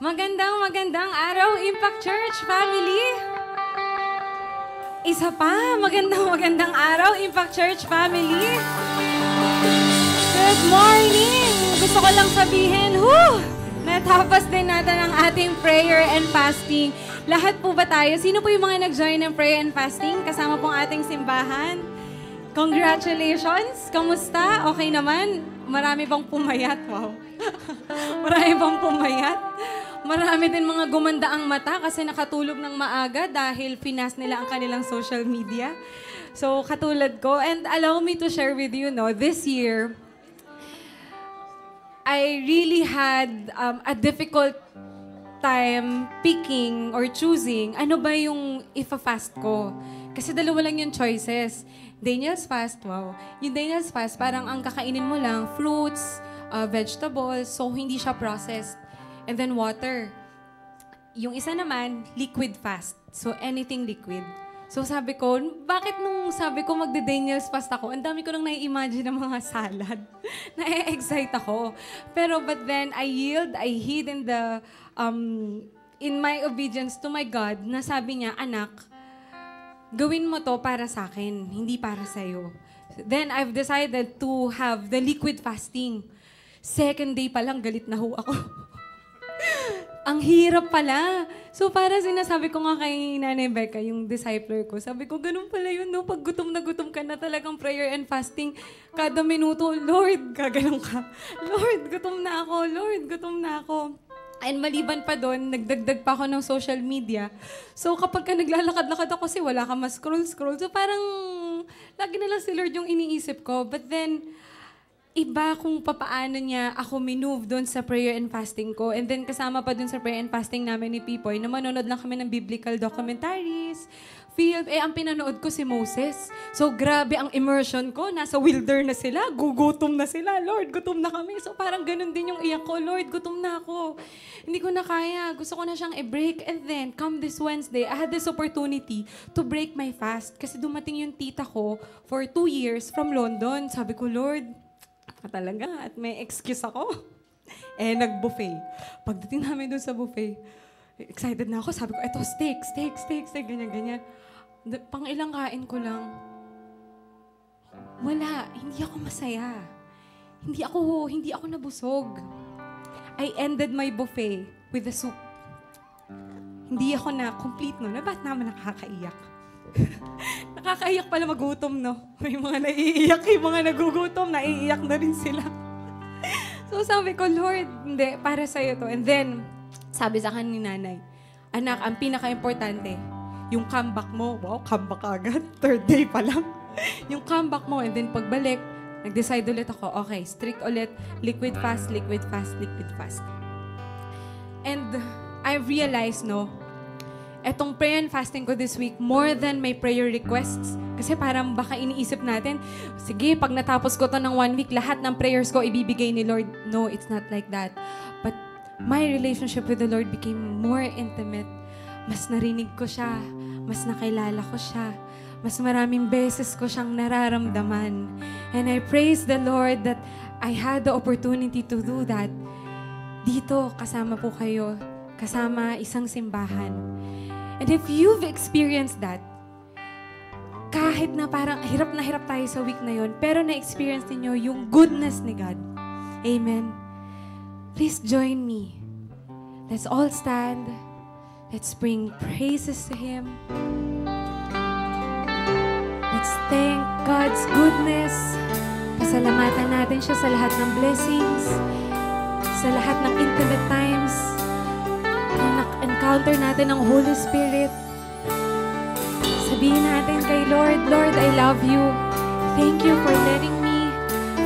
Magandang araw, Impact Church family! Isa pa, magandang araw, Impact Church family! Good morning! Gusto ko lang sabihin, natapos din natin ang ating prayer and fasting. Lahat po ba tayo? Sino po yung mga nag-join ng prayer and fasting? Kasama pong ating simbahan? Congratulations! Kamusta? Okay naman? Marami bang pumayat? Wow! Marami bang pumayat? Marami din mga gumanda ang mata kasi nakatulog ng maaga dahil finas nila ang kanilang social media. So, katulad ko. And allow me to share with you, this year, I really had a difficult time picking or choosing ano ba yung ifa-fast ko. Kasi dalawa lang yung choices. Daniel's fast, wow. Yung Daniel's fast, parang ang kakainin mo lang, fruits, vegetables, so hindi siya processed. And then water. Yung isa naman, liquid fast. So anything liquid. So sabi ko, bakit nung sabi ko magde-Daniel's fast ako, ang dami ko nang nai-imagine ng mga salad. Na-excite ako. Pero but then I heed in my obedience to my God, na sabi niya, anak, gawin mo to para sa akin, hindi para sa'yo. Then I've decided to have the liquid fasting. Second day pa lang, galit na ho ako. Ang hirap pala. So, para sinasabi ko nga kay Nanay Becca, yung discipler ko, sabi ko, ganun pala yun, no? Pag gutom na gutom ka na talagang prayer and fasting, kada minuto, Lord, gaganon ka. Lord, gutom na ako. Lord, gutom na ako. And maliban pa doon, nagdagdag pa ako ng social media. So, kapag ka naglalakad-lakad ako kasi wala ka mas-scroll-scroll. So, parang lagi na lang si Lord yung iniisip ko. But then, iba kung papaano niya ako minove doon sa prayer and fasting ko. And then kasama pa doon sa prayer and fasting namin ni Pipoy na manonood lang kami ng biblical documentaries, film. Ang pinanood ko si Moses. So grabe ang immersion ko. Nasa wilderness sila. Gugutom na sila. Lord, gutom na kami. So parang ganun din yung iyak ko. Lord, gutom na ako. Hindi ko na kaya. Gusto ko na siyang i-break. And then, come this Wednesday, I had this opportunity to break my fast. Kasi dumating yung tita ko for 2 years from London. Sabi ko, Lord, talaga, at may excuse ako. Nag-buffet. Pagdating namin doon sa buffet, excited na ako. Sabi ko, eto, steak, ganyan. Pang ilang kain ko lang. Wala, hindi ako masaya. Hindi ako nabusog. I ended my buffet with the soup. Hindi ako na complete nun. Ba't naman nakakaiyak? Nakakaiyak pala magutom, no? May mga naiiyak, yung mga nagugutom, naiiyak na rin sila. So sabi ko, Lord, hindi, para sa'yo to. And then, sabi sa akin ni nanay, anak, ang pinaka-importante, yung comeback mo, wow, comeback agad, 3rd day pa lang. Yung comeback mo, and then pagbalik, nag-decide ulit ako, okay, strict ulit, liquid fast. And I realized, etong prayer and fasting ko this week, more than my prayer requests. Kasi parang baka iniisip natin, sige, pag natapos ko to ng 1 week, lahat ng prayers ko ibibigay ni Lord. No, it's not like that. But my relationship with the Lord became more intimate. Mas narinig ko siya. Mas nakilala ko siya. Mas maraming beses ko siyang nararamdaman. And I praise the Lord that I had the opportunity to do that. Dito, kasama po kayo. Kasama isang simbahan. And if you've experienced that, kahit na parang hirap na hirap tayo sa week na yon, pero na-experience niyo yung goodness ni God. Amen. Please join me. Let's all stand. Let's bring praises to Him. Let's thank God's goodness. Pasalamatan natin siya sa lahat ng blessings, sa lahat ng intimate times, encounter natin ng Holy Spirit. Sabihin natin kay Lord, Lord, I love you. Thank you for letting me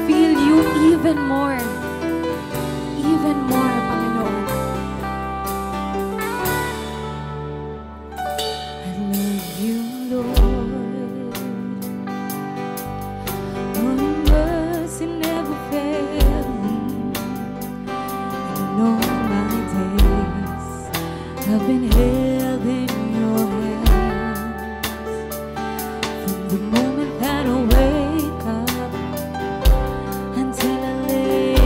feel you even more. Even more, Panginoon. I love you, Lord. Oh, your mercy never failed me. And all my days I've been held in your hands. From the moment that I wake up until I lay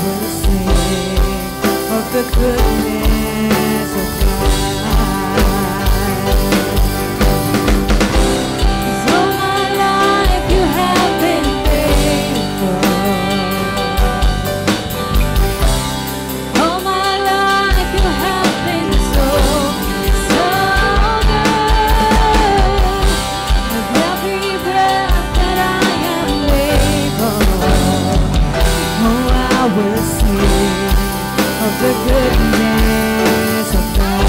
will sing of the goodness of God. 'Cause all my life you have been faithful. All my life you have been so, so good. With every breath that I am able, oh, I will sing of the goodness of God.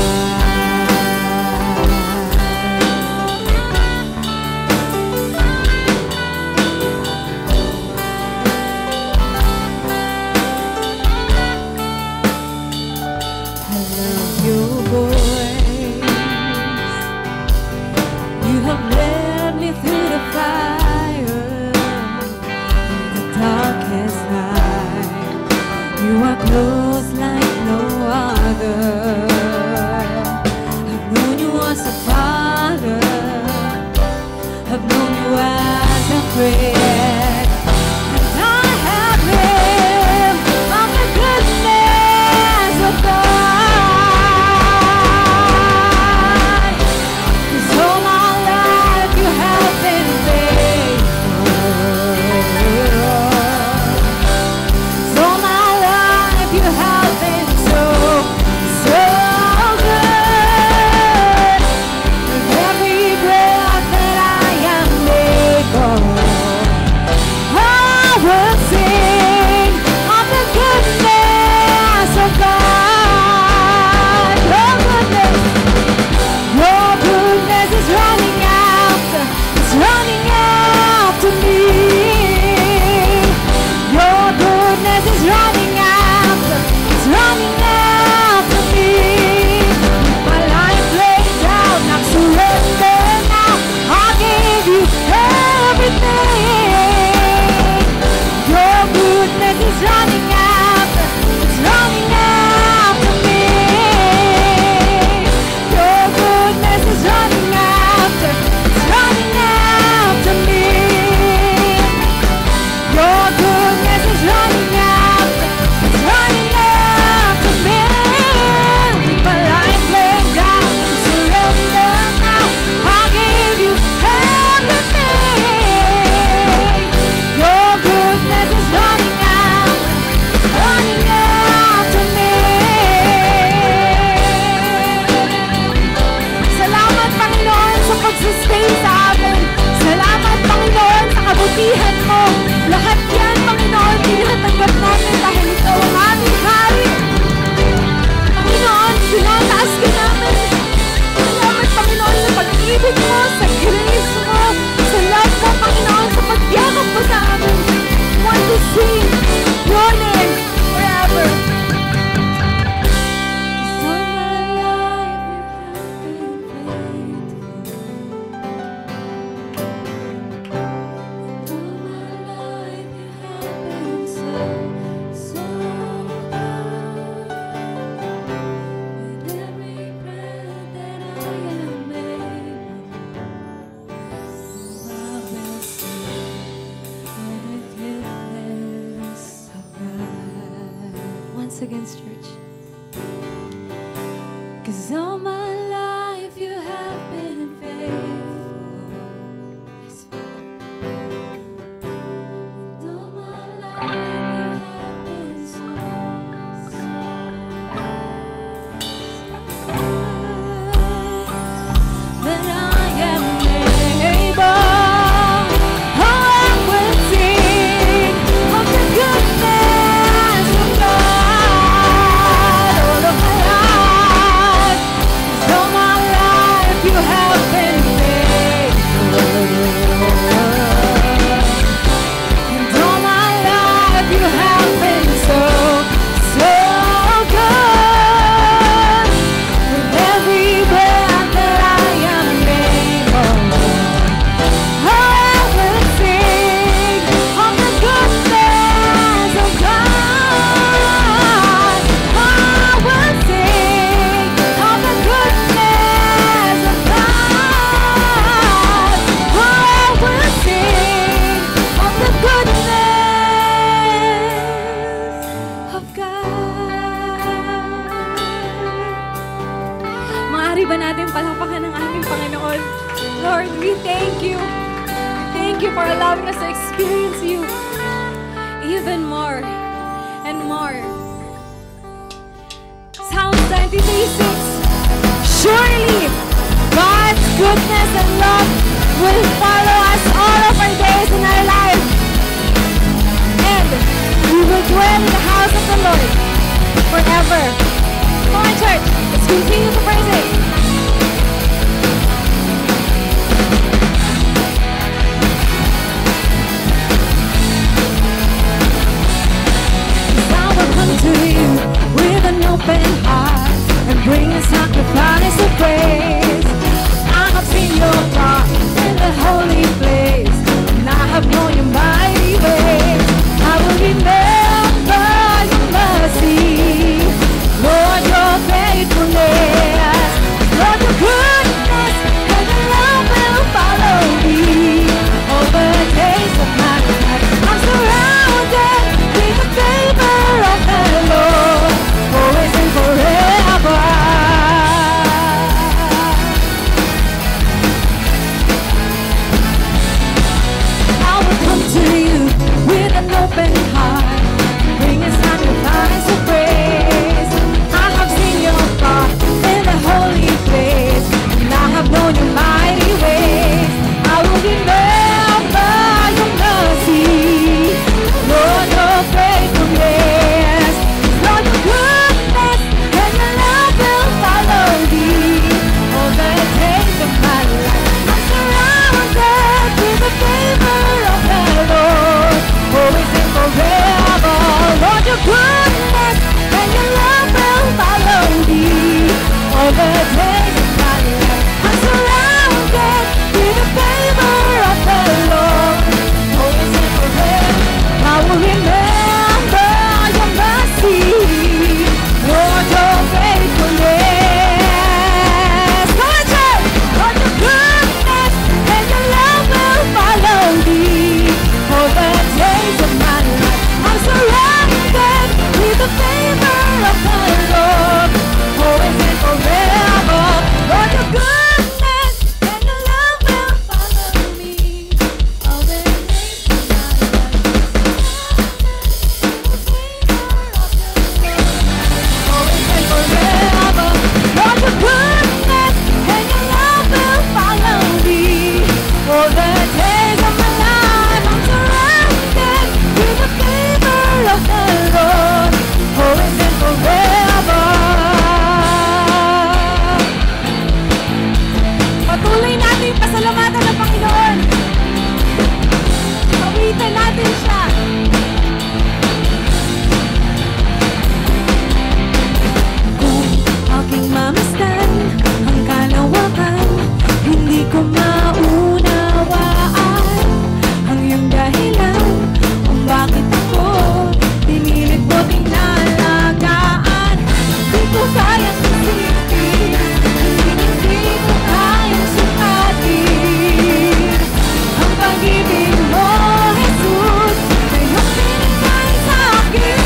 I love your voice. You have led me through the fire, the darkest night. You are close like no other. I've known you as a father. I've known you as a friend. And I have lived on the goodness of God. 'Cause all my life you have been faithful. So my life you have been so, so good. With every breath that I am able, I will sing of the goodness of God. Your goodness is running after, it's running after me. Your goodness is running after, it's running after me. My life laid down, I surrender now. I give you everything. Your goodness is running after, it's running after me. Your goodness is running after, it's running after me. Your goodness is running after, it's running after me. With my life laid down, I surrender now. I give you everything. Your goodness is running after, it's running after me. Salamat, Panginoon, sa pag-sustain sa amin. Salamat, Panginoon, sa kabutihan mo. Lahat yan, Panginoon, tinatanggap namin dahil ikaw ang aming hari. Panginoon, tinataas ka namin. Salamat, Panginoon, sa pag-ibig mo, sa grace mo, sa love mo, Panginoon, sa pagyakap mo sa amin. Want to sing your name forever. 'Cause all my life you have been faithful. All my life you have been so, so good. With every breath that I am able, I will sing of the goodness of God. Once again, church. 'Cause all my life you have been faithful. Yes, Father. And all my life you have been so, so good. That I am able, oh, I will sing of the goodness of God. All of my life We thank you. Thank you for allowing us to experience you even more and more. Psalm 23:6. Surely God's goodness and love will follow us all of our days in our life. And we will dwell in the house of the Lord forever. Come on, church. Let's continue to praise Him. I will come to you with an open heart and bring a sacrifice of praise. I have seen your God in the holy place, and I have known your mighty ways. I will remember your mercy, Lord, your faithfulness, Lord, your goodness, and your love will follow me all the days of my life. I'm surrounded with the favor of the Lord, always and forever. I will come to you with an open heart, bring a sacrifice of praise. I have seen your God in the holy place, and I have known your mighty ways. I will remember your mercy, Lord, your faithfulness, Lord, your goodness, and your love will follow me all the days of my life. I'm surrounded with the favor of the Lord, always and forever. Lord, your goodness and your love will follow me all the days of my life. I'm surrounded with the favor of the Lord, always and forever. I will remember your mercy, Lord, your faithfulness. Come on, church! Lord, your goodness and your love will follow me all the days of my life. I'm surrounded with the favor of the Lord, always and forever. Lord, your goodness and your love will follow me all the days of my life. Always and forever. Lord, your goodness and your love will follow me all the days of my life. I'm surrounded with the favor of the Lord, always and forever. Patuloy natin pasalamatan ng Panginoon. Pawitan natin siya. Kung aking mamasdan ang kalawakan, hindi ko maunawaan ang iyong dahilan kung bakit ako pinilit mo tinalagaan. Di ko kayang isipin, hindi ko kayang sukatin ang pag-ibig mo, Jesus, na iyong binigay sa akin.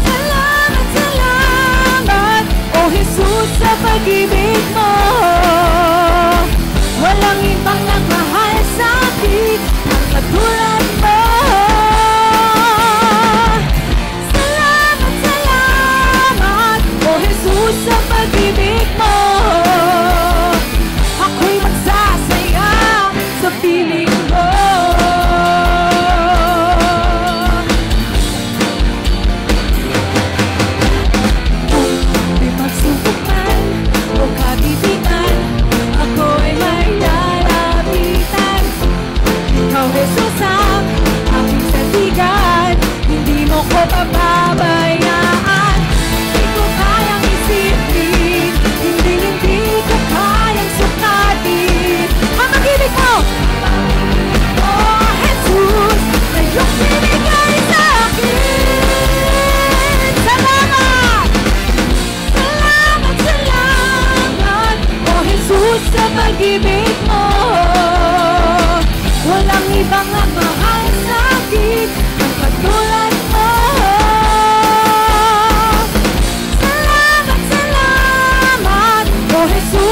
Salamat, salamat, O Jesus, sa pag-ibig mo. Walang ibang nagmahal sa akin ang katulad mo. Salamat, salamat, O Jesus, sa pag-ibig mo. Ako'y magsasaya sa piling mo. May pagsubok man o kabibigan, ako'y may lalapitan. Ikaw, Jesus, ang aking sandigan, hindi mo ko pababayaan. Hindi ko kayang isipin, hindi ko kayang sukatin ang pag-ibig mo. Oh, Jesus, na iyong binigay sa akin. Salamat! Salamat, salamat, O Jesus, sa pag-ibig mo. Walang ibang nagmahal sa akin ang katulad mo. Salamat, salamat, O Jesus,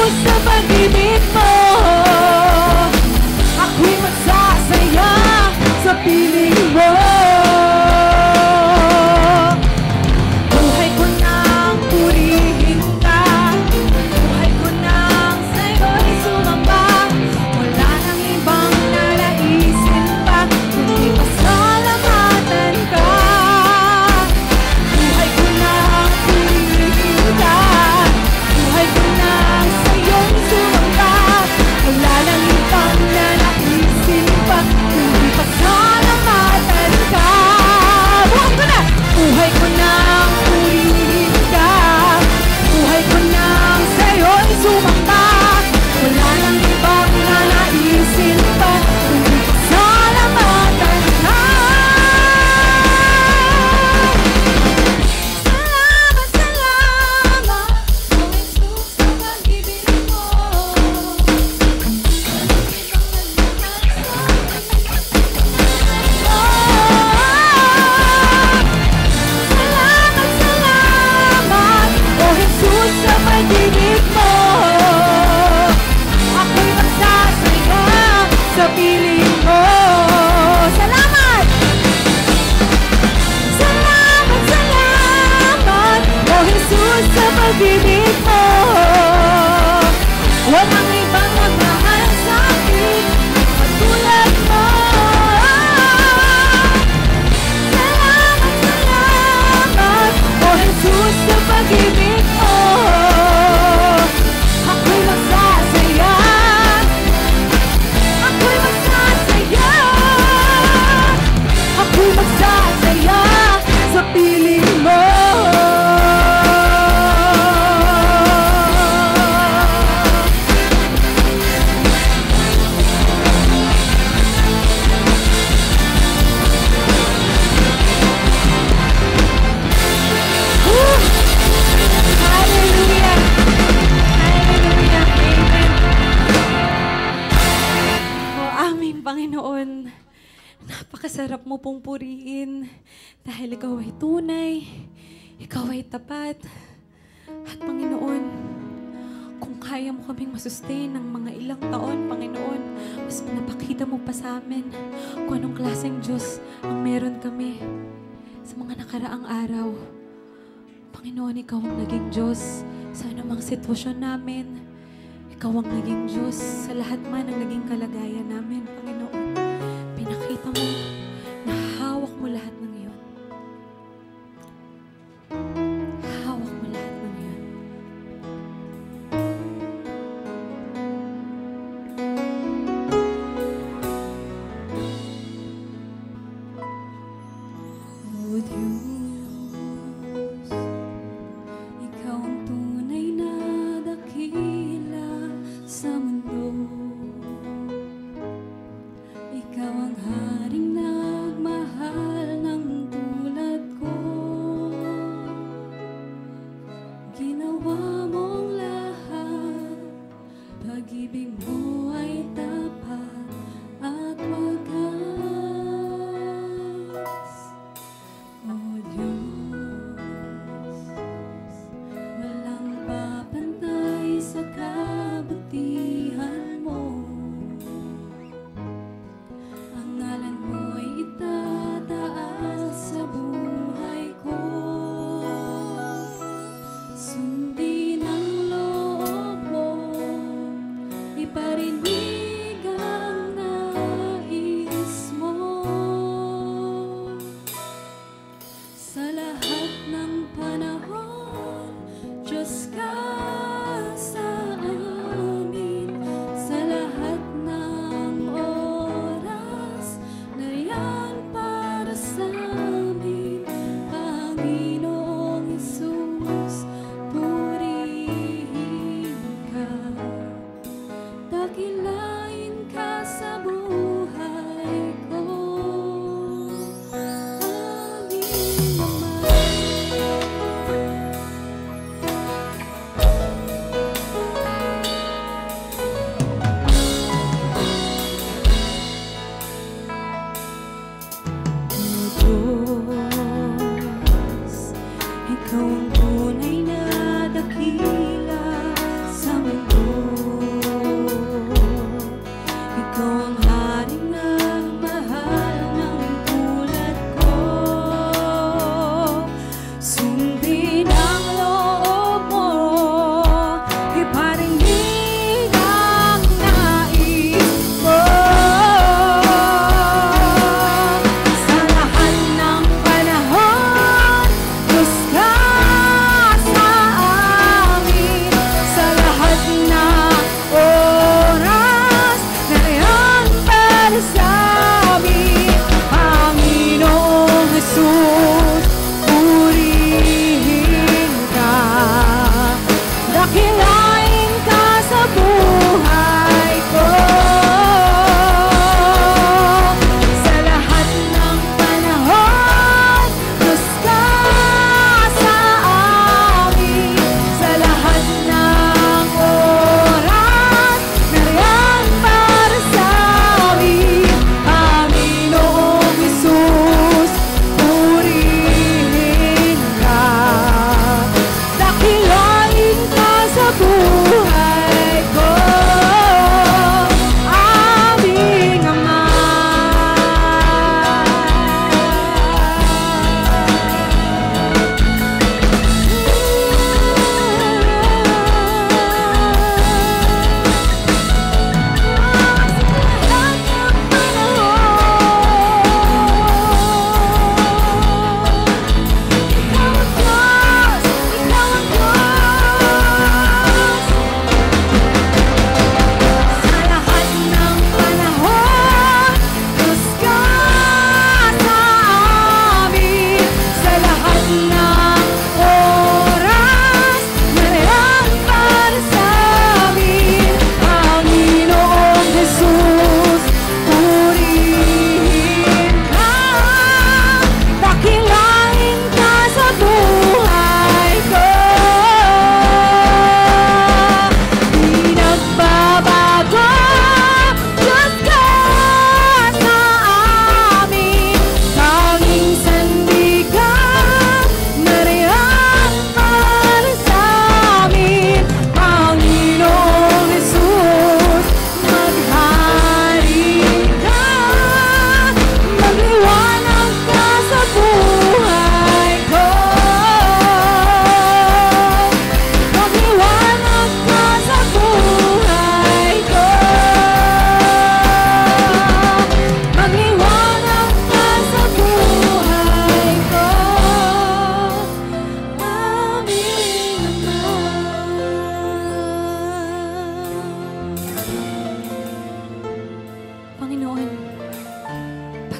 Napakasarap mo pong puriin dahil ikaw ay tunay, ikaw ay tapat. At Panginoon, kung kaya mo kaming masustain ng mga ilang taon, Panginoon, mas pinapakita mo pa sa amin kung anong klaseng Diyos ang meron kami sa mga nakaraang araw. Panginoon, ikaw ang naging Diyos sa anumang sitwasyon namin. Ikaw ang naging Diyos sa lahat man ng naging kalagayan namin, Panginoon. Pinakita mo na hawak mo lahat ng iyon. Hawak mo lahat ng iyon. O Diyos, ikaw ang tunay na dakila sa mundo. Ikaw ang haring nagmahal ng tulad ko. Ginawa mong lahat, pag-ibig mo ay tapat at wagas. O Diyos, walang papantay sa kabutihan mo. Ang ngalan mo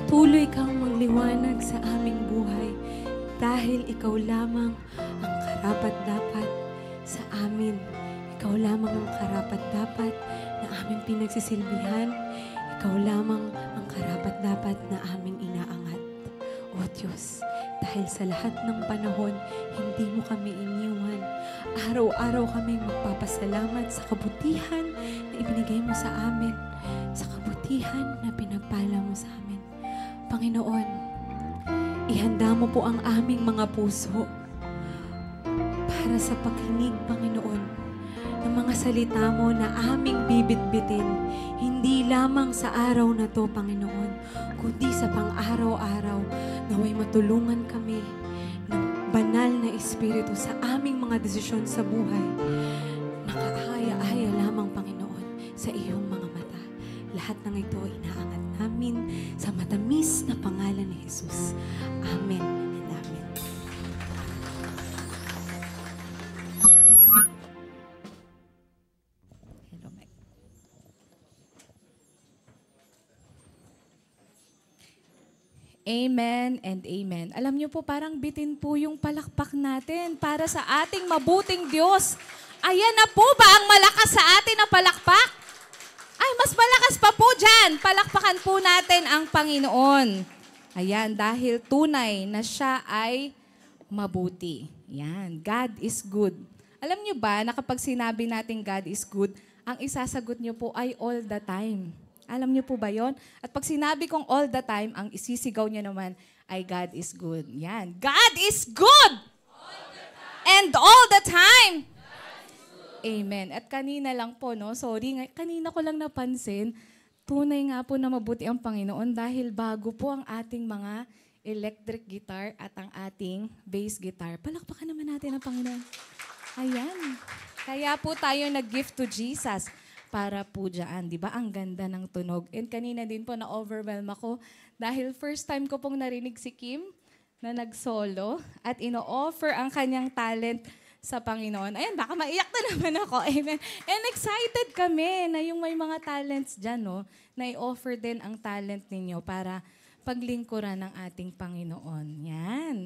Patuloy kang magliwanag sa aming buhay dahil ikaw lamang ang karapat-dapat sa amin. Ikaw lamang ang karapat-dapat na aming pinagsisilbihan. Ikaw lamang ang karapat-dapat na aming inaangat. O Diyos, dahil sa lahat ng panahon, hindi mo kami iniwan. Araw-araw kami magpapasalamat sa kabutihan na ibinigay mo sa amin, sa kabutihan na pinagpala mo sa amin. Panginoon, ihanda mo po ang aming mga puso para sa pakinig, Panginoon, ng mga salita mo na aming bibitbitin, hindi lamang sa araw na to, Panginoon, kundi sa pang-araw-araw, naway matulungan kami ng banal na Espiritu sa aming mga desisyon sa buhay. Nakaaya-aya lamang, Panginoon, sa iyong mga mata. Lahat ng ito inaangat namin sa matamis na pangalan ni Jesus. Amen and amen. Hello, Mike. Amen and amen. Alam niyo po, parang bitin po yung palakpak natin para sa ating mabuting Diyos. Ayan na po ba ang malakas sa atin na palakpak? Ay, mas malakas pa po dyan. Palakpakan po natin ang Panginoon. Ayan, dahil tunay na siya ay mabuti. Yan, God is good. Alam niyo ba na kapag sinabi natin God is good, ang isasagot niyo po ay all the time. Alam niyo po ba yon? At pag sinabi kong all the time, ang isisigaw niya naman ay God is good. Yan. God is good! All the time. And all the time. Amen. At kanina lang po, no? Sorry, kanina ko lang napansin, tunay nga po na mabuti ang Panginoon dahil bago po ang ating mga electric guitar at ang ating bass guitar. Palakpakan naman natin ang Panginoon. Ayan. Kaya po tayo nag-gift to Jesus para po dyan. Di ba? Ang ganda ng tunog. And kanina din po na-overwhelm ako dahil first time ko pong narinig si Kim na nag-solo at ino-offer ang kanyang talent sa Panginoon. Ayan, baka maiyak na naman ako. Amen. And excited kami na yung may mga talents dyan, no, na i-offer din ang talent ninyo para paglingkuran ng ating Panginoon. Yan.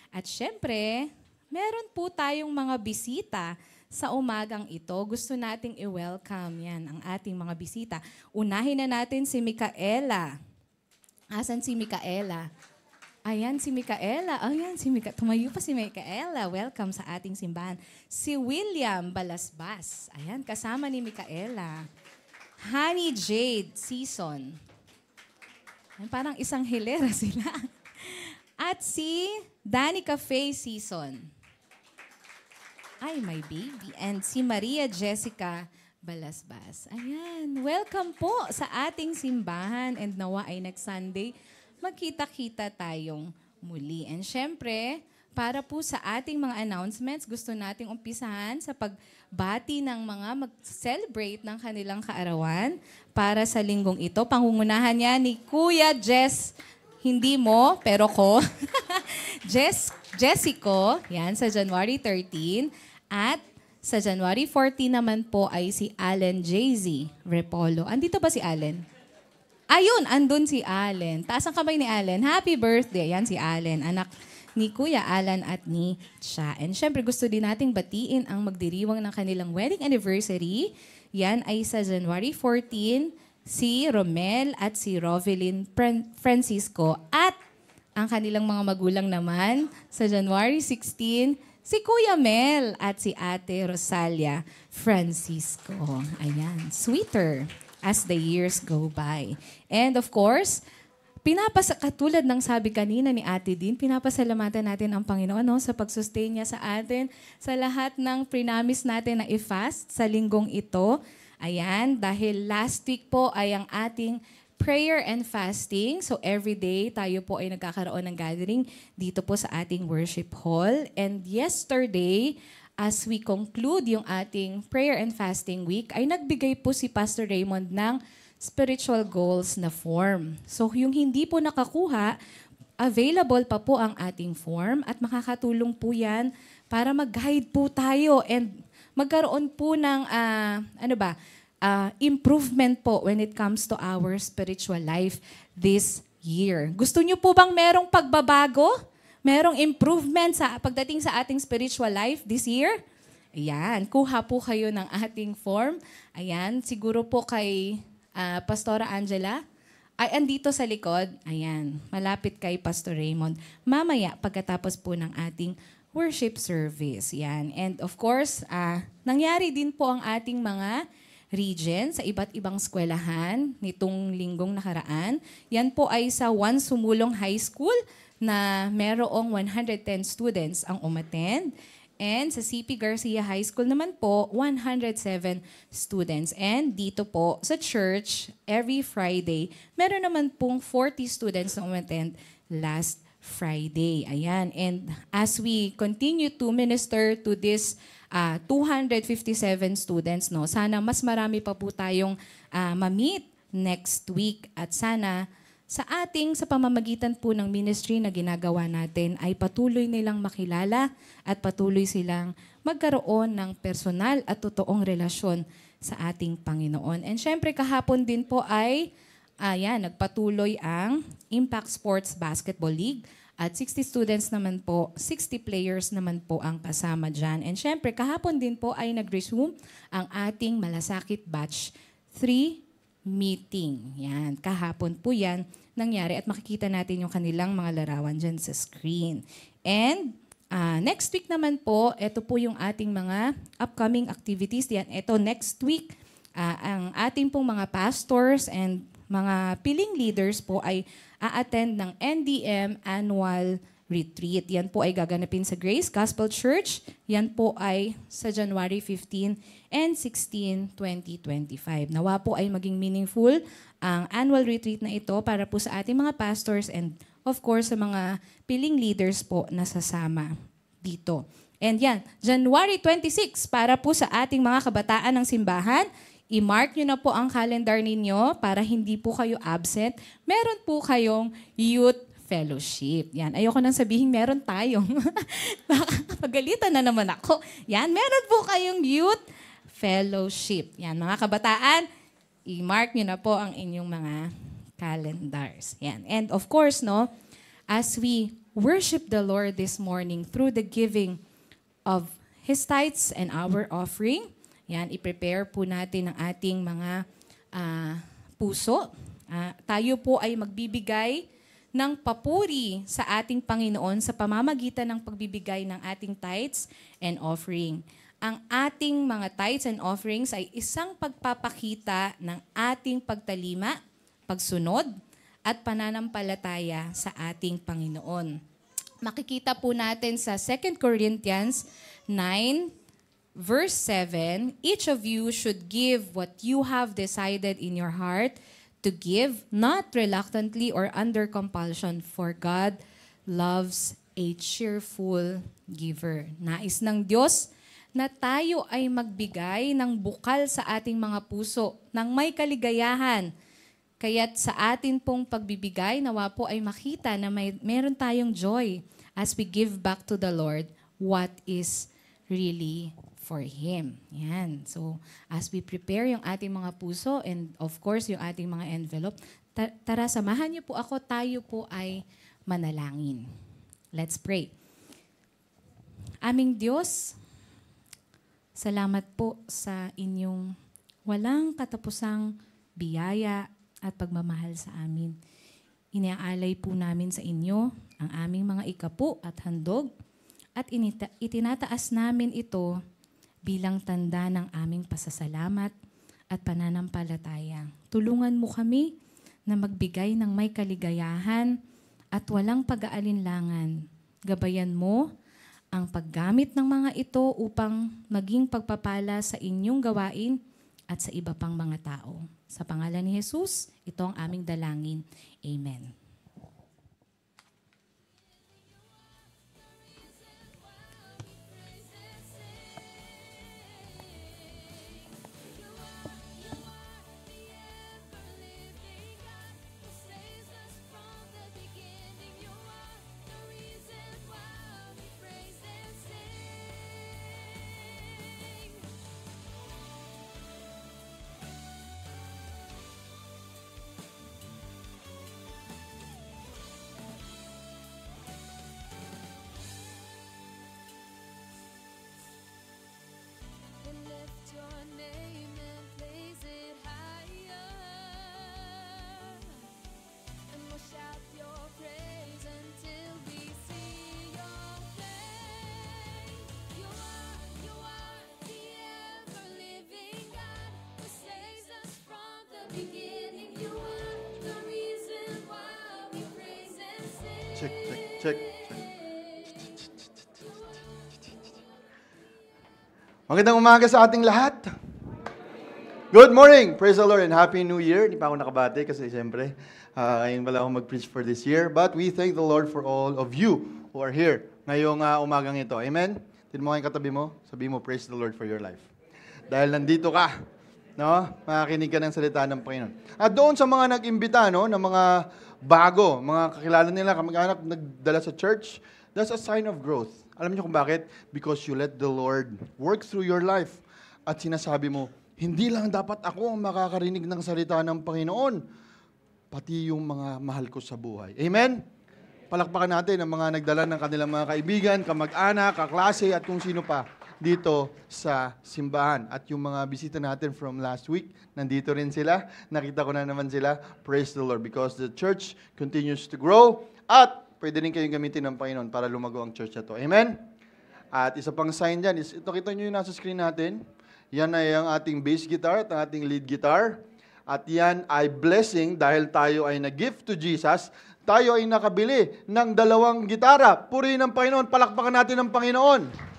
At syempre, meron po tayong mga bisita sa umagang ito. Gusto nating i-welcome yan, ang ating mga bisita. Unahin na natin si Micaela. Asan si Micaela? Ayan si Micaela. Ayan si Micaela. Tumayo pa si Micaela. Welcome sa ating simbahan. Si William Balasbas. Ayan, kasama ni Micaela. Honey Jade Season. Ayan, parang isang hilera sila. At si Danica Faye Season. Ay, my baby. And si Maria Jessica Balasbas. Ayan, welcome po sa ating simbahan. And nawa ay next Sunday, magkita-kita tayong muli. And syempre, para po sa ating mga announcements, gusto nating umpisahan sa pagbati ng mga mag-celebrate ng kanilang kaarawan para sa linggong ito. Pangungunahan niya ni Kuya Jess, hindi mo, pero ko. Jessico, yan, sa January 13. At sa January 14 naman po ay si Allen Jay-Z Repolo. Andito ba si Allen? Ayun, andun si Allen. Taas ang kamay ni Allen. Happy birthday. Yan si Allen, anak ni Kuya Alan at ni Cha. And syempre gusto din nating batiin ang magdiriwang ng kanilang wedding anniversary. Yan ay sa January 14, si Romel at si Rovelyn Francisco. At ang kanilang mga magulang naman sa January 16, si Kuya Mel at si Ate Rosalia Francisco. Ayan, sweeter as the years go by. And of course, katulad ng sabi kanina ni Ate Din, pinapasalamatan natin ang Panginoon, no, sa pag-sustain niya sa atin, sa lahat ng prinamis natin na i-fast sa linggong ito. Ayan, dahil last week po ay ang ating prayer and fasting. So every day tayo po ay nagkakaroon ng gathering dito po sa ating worship hall. And yesterday, as we conclude yung ating prayer and fasting week, ay nagbigay po si Pastor Raymond ng spiritual goals na form. So yung hindi po nakakuha, available pa po ang ating form at makakatulong po yan para mag-guide po tayo and magkaroon po ng improvement po when it comes to our spiritual life this year. Gusto niyo po bang merong pagbabago? Merong improvement sa pagdating sa ating spiritual life this year? Ayan, kuha po kayo ng ating form. Ayan, siguro po kay Pastora Angela. Ay, andito sa likod. Ayan, malapit kay Pastor Raymond. Mamaya, pagkatapos po ng ating worship service. Yan. And of course, nangyari din po ang ating mga region sa iba't ibang eskwelahan nitong linggong nakaraan. Yan po ay sa Juan Sumulong High School na merong 110 students ang umattend. And sa CP Garcia High School naman po, 107 students. And dito po sa church, every Friday, meron naman pong 40 students na umattend last Friday. Ayan. And as we continue to minister to this 257 students, no, sana mas marami pa po tayong ma-meet next week. At sana sa pamamagitan po ng ministry na ginagawa natin ay patuloy nilang makilala at patuloy silang magkaroon ng personal at totoong relasyon sa ating Panginoon. And syempre kahapon din po ay nagpatuloy ang Impact Sports Basketball League at 60 students naman po, 60 players naman po ang kasama dyan. And syempre kahapon din po ay nag-resume ang ating Malasakit Batch 3 meeting. Yan, kahapon po yan nangyari at makikita natin yung kanilang mga larawan dyan sa screen. And next week naman po, ito po yung ating mga upcoming activities. Yan, ito next week, ang ating pong mga pastors and mga piling leaders po ay a-attend ng NDM Annual Retreat. Yan po ay gaganapin sa Grace Gospel Church. Yan po ay sa January 15 and 16, 2025. Nawa po ay maging meaningful ang annual retreat na ito para po sa ating mga pastors and of course sa mga piling leaders po na sasama dito. And yan, January 26 para po sa ating mga kabataan ng simbahan. I-mark nyo na po ang calendar ninyo para hindi po kayo absent. Meron po kayong youth fellowship. Yan. Ayoko nang sabihin meron tayong. Baka pagalitan na naman ako. Yan. Meron po kayong youth fellowship. Yan. Mga kabataan, i-mark nyo na po ang inyong mga calendars. Yan. And of course, no, as we worship the Lord this morning through the giving of His tithes and our offering, yan, i-prepare po natin ang ating mga puso. Tayo po ay magbibigay ng papuri sa ating Panginoon sa pamamagitan ng pagbibigay ng ating tithes and offering. Ang ating mga tithes and offerings ay isang pagpapakita ng ating pagtalima, pagsunod, at pananampalataya sa ating Panginoon. Makikita po natin sa 2 Corinthians 9, verse 7, each of you should give what you have decided in your heart to give, not reluctantly or under compulsion, for God loves a cheerful giver. Nais ng Diyos na tayo ay magbigay ng bukal sa ating mga puso, ng may kaligayahan. Kaya't sa atin pong pagbibigay, nawa po ay makita na meron tayong joy as we give back to the Lord what is really for Him. Yan. So, as we prepare yung ating mga puso and of course yung ating mga envelope, tara, samahan niyo po ako, tayo po ay manalangin. Let's pray. Aming Diyos, salamat po sa inyong walang katapusang biyaya at pagmamahal sa amin. Iniaalay po namin sa inyo ang aming mga ikapu at handog at itinataas namin ito bilang tanda ng aming pasasalamat at pananampalataya. Tulungan mo kami na magbigay ng may kaligayahan at walang pag-aalinlangan. Gabayan mo ang paggamit ng mga ito upang maging pagpapala sa inyong gawain at sa iba pang mga tao. Sa pangalan ni Jesus, ito ang aming dalangin. Amen. check, check, check. Magandang umaga sa ating lahat. Good morning! Praise the Lord and Happy New Year. Hindi pa ako nakabate kasi siyempre, ngayon wala akong mag-preach for this year. But we thank the Lord for all of you who are here ngayong umagang ito. Amen? Tignan mo kayong katabi mo, sabi mo, praise the Lord for your life. Dahil nandito ka, no? Makakinig ka ng salita ng Panginoon. At doon sa mga nag-imbita, no, ng mga bago, mga kakilala nila, kamag-anak, nagdala sa church, that's a sign of growth. Alam niyo kung bakit? Because you let the Lord work through your life. At sinasabi mo, hindi lang dapat ako ang makakarinig ng salita ng Panginoon, pati yung mga mahal ko sa buhay. Amen? Palakpakan natin ang mga nagdala ng kanilang mga kaibigan, kamag-anak, kaklase, at kung sino pa dito sa simbahan. At yung mga bisita natin from last week, nandito rin sila. Nakita ko na naman sila. Praise the Lord. Because the church continues to grow at pwede rin kayong gamitin ng Panginoon para lumago ang church na to. Amen? At isa pang sign dyan is, ito kita nyo yung nasa screen natin. Yan ay ang ating bass guitar at ang ating lead guitar. At yan ay blessing dahil tayo ay nag-gift to Jesus. Tayo ay nakabili ng 2 gitara. Purihin ng Panginoon. Palakpakan natin ng Panginoon.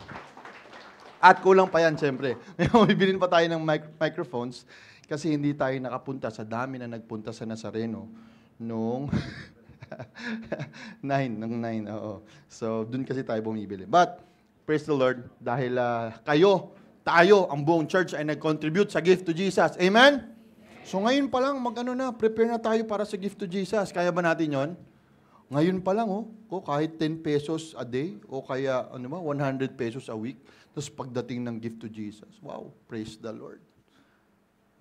At kulang pa yan, siyempre. May bilhin pa tayo ng microphones kasi hindi tayo nakapunta sa dami na nagpunta sa Nazareno noong 9, oo. So, dun kasi tayo bumibili. But, praise the Lord, dahil tayo, ang buong church ay nag-contribute sa gift to Jesus. Amen? So, ngayon pa lang, prepare na tayo para sa gift to Jesus. Kaya ba natin yon? Ngayon pa lang, kahit 10 pesos a day, o kaya, 100 pesos a week, tapos pagdating ng gift to Jesus. Wow, praise the Lord.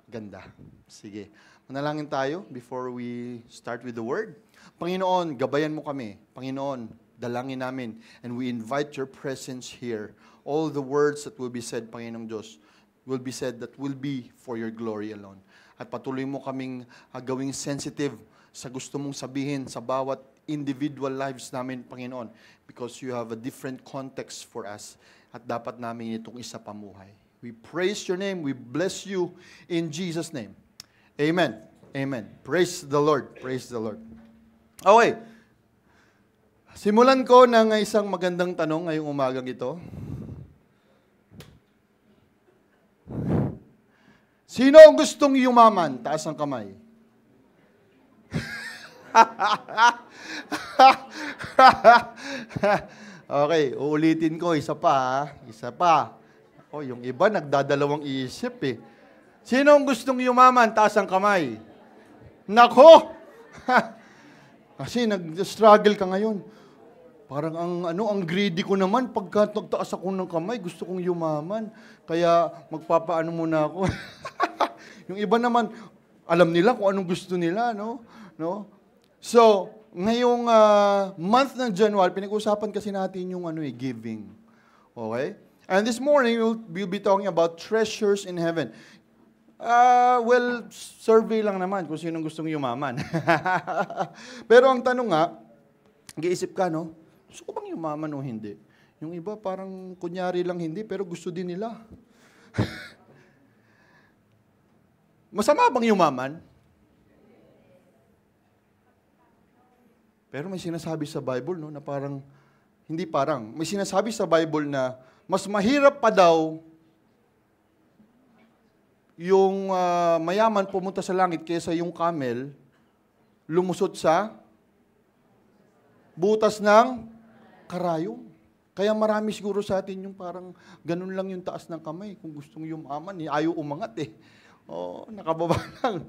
Ganda. Sige. Manalangin tayo before we start with the word. Panginoon, gabayan mo kami. Panginoon, dalangin namin. And we invite your presence here. All the words that will be said, Panginoong Diyos, will be said that will be for your glory alone. At patuloy mo kaming gawing sensitive sa gusto mong sabihin sa bawat individual lives namin, Panginoon. Because you have a different context for us. At dapat namin itong isa pamuhay. We praise your name. We bless you in Jesus' name. Amen. Amen. Praise the Lord. Praise the Lord. Okay. Simulan ko ng isang magandang tanong ngayong umagang ito. Sino ang gustong yumaman? Taas ang kamay. Okay, uulitin ko. Isa pa. Isa pa. Yung iba nagdadalawang isip eh. Sino ang gustong yumaman? Taas ang kamay. Nako! Kasi nag-struggle ka ngayon. Parang ang greedy ko naman. Pagka nagtaas ako ng kamay, gusto kong yumaman. Kaya magpapaano muna ako. Yung iba naman, alam nila kung anong gusto nila, no? So, ngayong month ng January, pinag-usapan kasi natin yung giving. Okay? And this morning, we'll be talking about treasures in heaven. Survey lang naman kung sinong gustong yumaman. Pero ang tanong nga, nag-iisip ka, no? Gusto ko bang yumaman o hindi? Yung iba parang kunyari lang hindi, pero gusto din nila. Masama bang yumaman? Pero may sinasabi sa Bible, no, na parang, may sinasabi sa Bible na mas mahirap pa daw yung mayaman pumunta sa langit kaysa yung camel lumusot sa butas ng karayom. Kaya marami siguro sa atin yung parang ganun lang yung taas ng kamay. Kung gustong yumaman, ayaw umangat eh. Nakababa lang.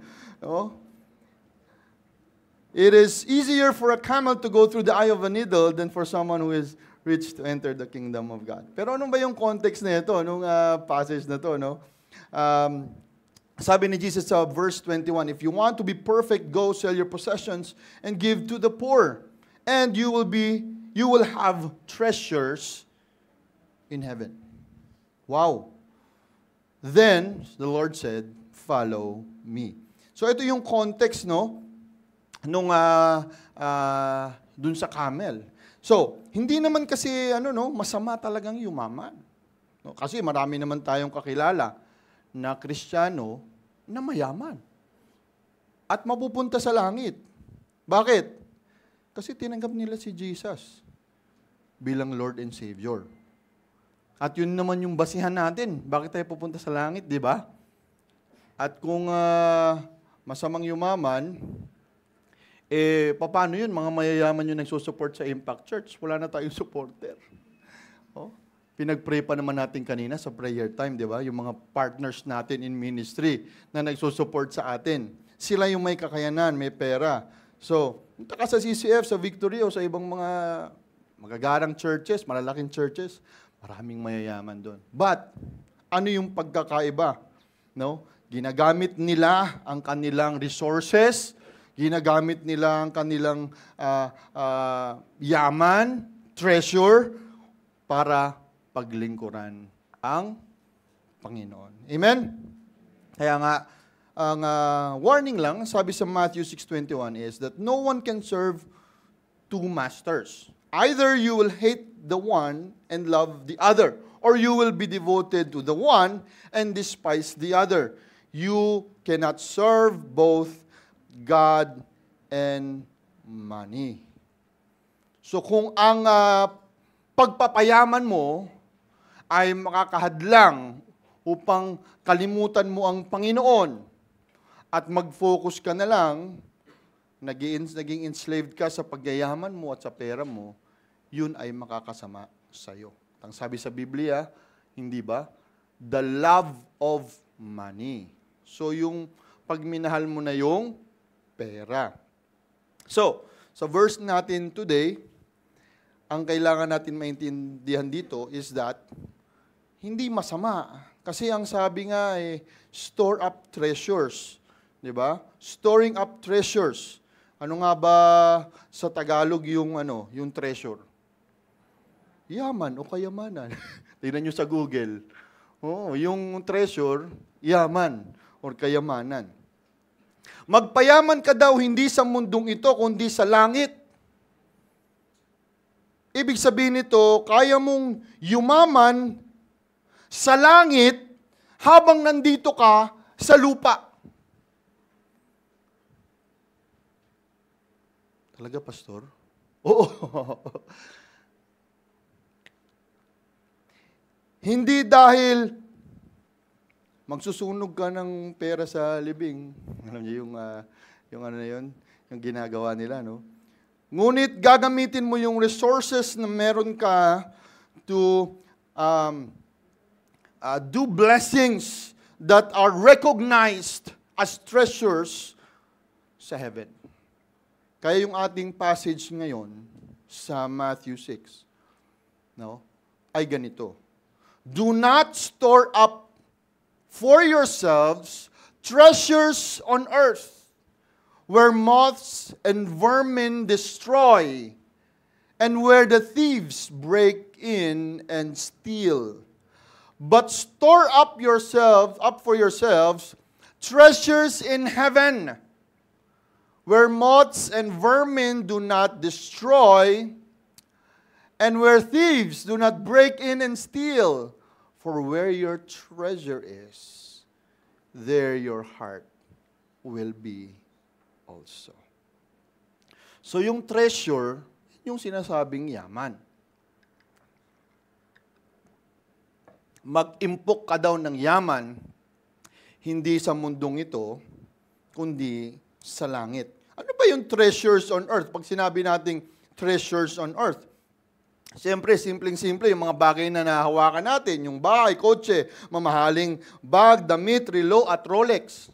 It is easier for a camel to go through the eye of a needle than for someone who is rich to enter the kingdom of God. Pero ano ba yung context na ito, nung passage na to, no? Sabi ni Jesus sa verse 21, if you want to be perfect, go sell your possessions and give to the poor, and you will have treasures in heaven. Wow. Then the Lord said, follow me. So ito yung context, no, nung dun sa camel. So, hindi naman kasi masama talagang yumaman. No, kasi marami naman tayong kakilala na Kristiyano na mayaman. At mapupunta sa langit. Bakit? Kasi tinanggap nila si Jesus bilang Lord and Savior. At yun naman yung basihan natin. Bakit tayo pupunta sa langit, di ba? At kung masamang yumaman, paano yun? Mga mayayaman yung nagsusupport sa Impact Church. Wala na tayong supporter. Oh, pinag-pray pa naman natin kanina sa prayer time, di ba? Yung mga partners natin in ministry na nagsusupport sa atin. Sila yung may kakayanan, may pera. So, punta ka sa CCF, sa Victory o sa ibang mga magagarang churches, malalaking churches, maraming mayayaman doon. But, ano yung pagkakaiba? No? Ginagamit nila ang kanilang resources, ginagamit nila ang kanilang yaman, treasure, para paglingkuran ang Panginoon. Amen? Kaya nga, ang warning lang, sabi sa Matthew 6:21 is that no one can serve two masters. Either you will hate the one and love the other, or you will be devoted to the one and despise the other. You cannot serve both God and money. So kung ang pagpapayaman mo ay makakahadlang upang kalimutan mo ang Panginoon at mag-focus ka na lang, naging enslaved ka sa pagyayaman mo at sa pera mo, yun ay makakasama sa'yo. Ang sabi sa Biblia, hindi ba? The love of money. So, yung pagminahal mo na yung pera. So, sa verse natin today, ang kailangan natin maintindihan dito is that hindi masama. Kasi ang sabi nga store up treasures. Di ba? Storing up treasures. Ano nga ba sa Tagalog yung treasure? Yaman o kayamanan. Tingnan nyo sa Google. Oh, yung treasure, yaman o kayamanan. Magpayaman ka daw hindi sa mundong ito, kundi sa langit. Ibig sabihin nito, kaya mong yumaman sa langit habang nandito ka sa lupa. Talaga, Pastor? Oo. Hindi dahil magsusunog ka ng pera sa libing. Alam niyo yung ginagawa nila, no? Ngunit gagamitin mo yung resources na meron ka to do blessings that are recognized as treasures sa heaven. Kaya yung ating passage ngayon sa Matthew 6, no, ay ganito. Do not store up for yourselves treasures on earth, where moths and vermin destroy, and where the thieves break in and steal. But store up for yourselves treasures in heaven, where moths and vermin do not destroy, and where thieves do not break in and steal. For where your treasure is, there your heart will be also. So yung treasure, yung sinasabing yaman. Mag-impok ka daw ng yaman, hindi sa mundong ito, kundi sa langit. Ano ba yung treasures on earth? Pag sinabi nating treasures on earth, siyempre, simpleng-simple, yung mga bagay na nahawakan natin, yung bahay, kotse, mamahaling bag, damit, relo, at Rolex.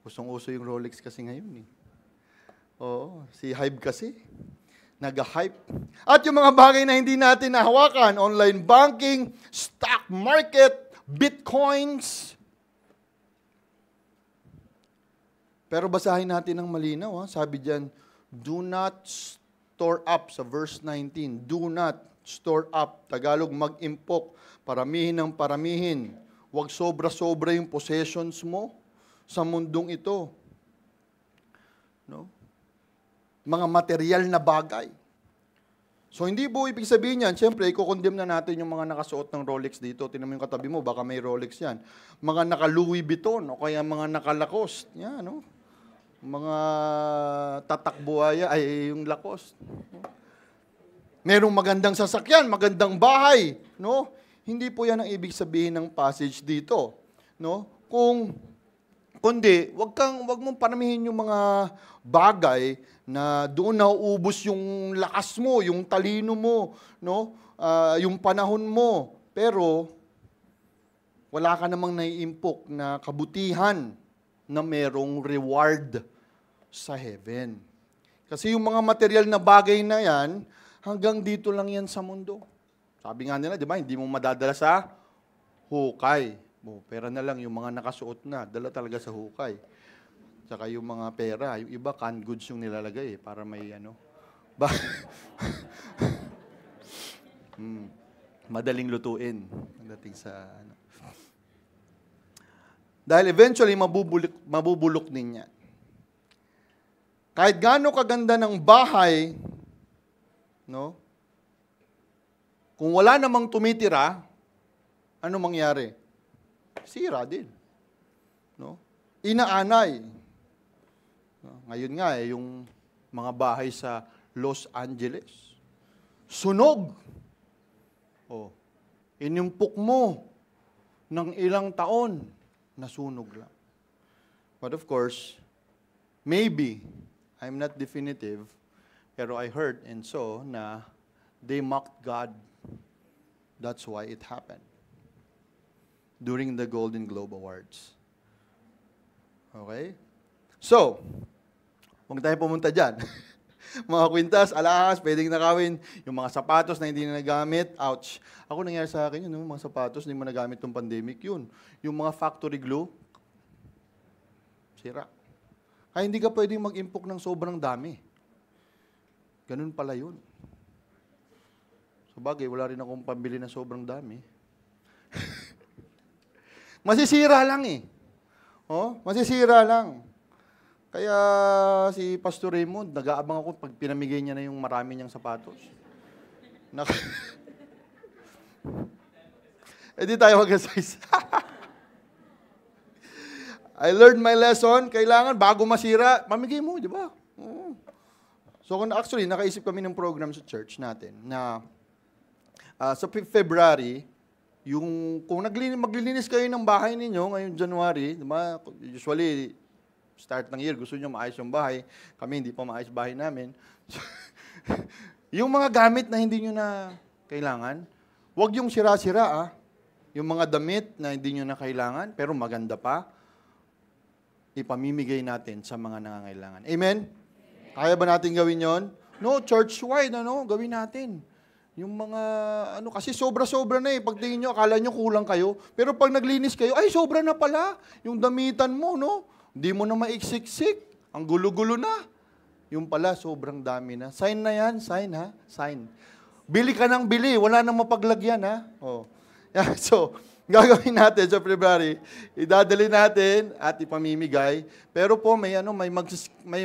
Usong-uso yung Rolex kasi ngayon. Oo, si Hype kasi, nag-hype. At yung mga bagay na hindi natin nahawakan, online banking, stock market, bitcoins. Pero basahin natin ng malinaw. Sabi diyan, do not store up sa verse 19. Do not store up. Tagalog, mag-impok. Paramihin ng paramihin. Huwag sobra-sobra yung possessions mo sa mundong ito. No? Mga material na bagay. So, hindi po ibig sabihin yan. Siyempre, i-condemn na natin yung mga nakasuot ng Rolex dito. Tingnan mo yung katabi mo, baka may Rolex yan. Mga naka-Louis Vuitton o kaya mga naka-Lacoste. Yan, no? mga tatakbuhaya ay yung lakos. Merong magandang sasakyan, magandang bahay, no? Hindi po 'yan ang ibig sabihin ng passage dito, no? Kundi wag mong panamihin yung mga bagay na doon nauubos yung lakas mo, yung talino mo, no? Yung panahon mo. Pero wala ka namang naiimpok na kabutihan na merong reward sa heaven. Kasi yung mga material na bagay na yan, hanggang dito lang yan sa mundo. Sabi nga nila, di ba, hindi mo madadala sa hukay. Pera na lang, yung mga nakasuot na, dala talaga sa hukay. Tsaka yung mga pera, yung iba, canned goods yung nilalagay para may madaling lutuin. Dating sa Dahil eventually, mabubulok din yan. Kahit gaano kaganda ng bahay, no? Kung wala namang tumitira, ano mangyari? Sira din. No? Inaanay. No? Ngayon nga, yung mga bahay sa Los Angeles. Sunog. Inimpok mo ng ilang taon, nasunog lang. But of course, maybe, I'm not definitive, pero I heard and saw na they mocked God. That's why it happened. During the Golden Globe Awards. Okay? So, huwag tayo pumunta dyan. Mga kwintas, alahas, pwedeng nakawin. Yung mga sapatos na hindi na nagamit, ouch. Ako nangyari sa akin yun, mga sapatos hindi mo nagamit ng pandemic, yun. Yung mga factory glue, sira. Kaya hindi ka pwedeng mag-impok ng sobrang dami. Ganun pala yun. So bagay, wala rin akong pambili ng sobrang dami. Masisira lang eh. Masisira lang. Kaya si Pastor Raymond, nag-aabang ako pag pinamigay niya na yung marami niyang sapatos. Di tayo mag-size. I learned my lesson. Kailangan, bago masira, mamigay mo, di ba? So, actually, nakaisip kami ng program sa church natin na sa February, kung maglilinis kayo ng bahay ninyo ngayong January, di ba? Usually, start ng year, gusto nyo maayos yung bahay. Kami, hindi pa maayos bahay namin. Yung mga gamit na hindi nyo na kailangan, huwag yung sira-sira, Yung mga damit na hindi nyo na kailangan, pero maganda pa, ipamimigay natin sa mga nangangailangan. Amen? Kaya ba natin gawin yon? No, church-wide, gawin natin. Yung mga, kasi sobra-sobra na eh. Pagtingin nyo, akala nyo kulang kayo. Pero pag naglinis kayo, ay, sobra na pala. Yung damitan mo, no? Hindi mo na maiksik-sik. Ang gulo-gulo na. Yung pala, sobrang dami na. Sign na yan, sign ha? Sign. Bili ka ng bili, wala nang mapaglagyan ha? Yeah, so, gagawin natin sa February, idadali natin at ipamimigay. Pero po, may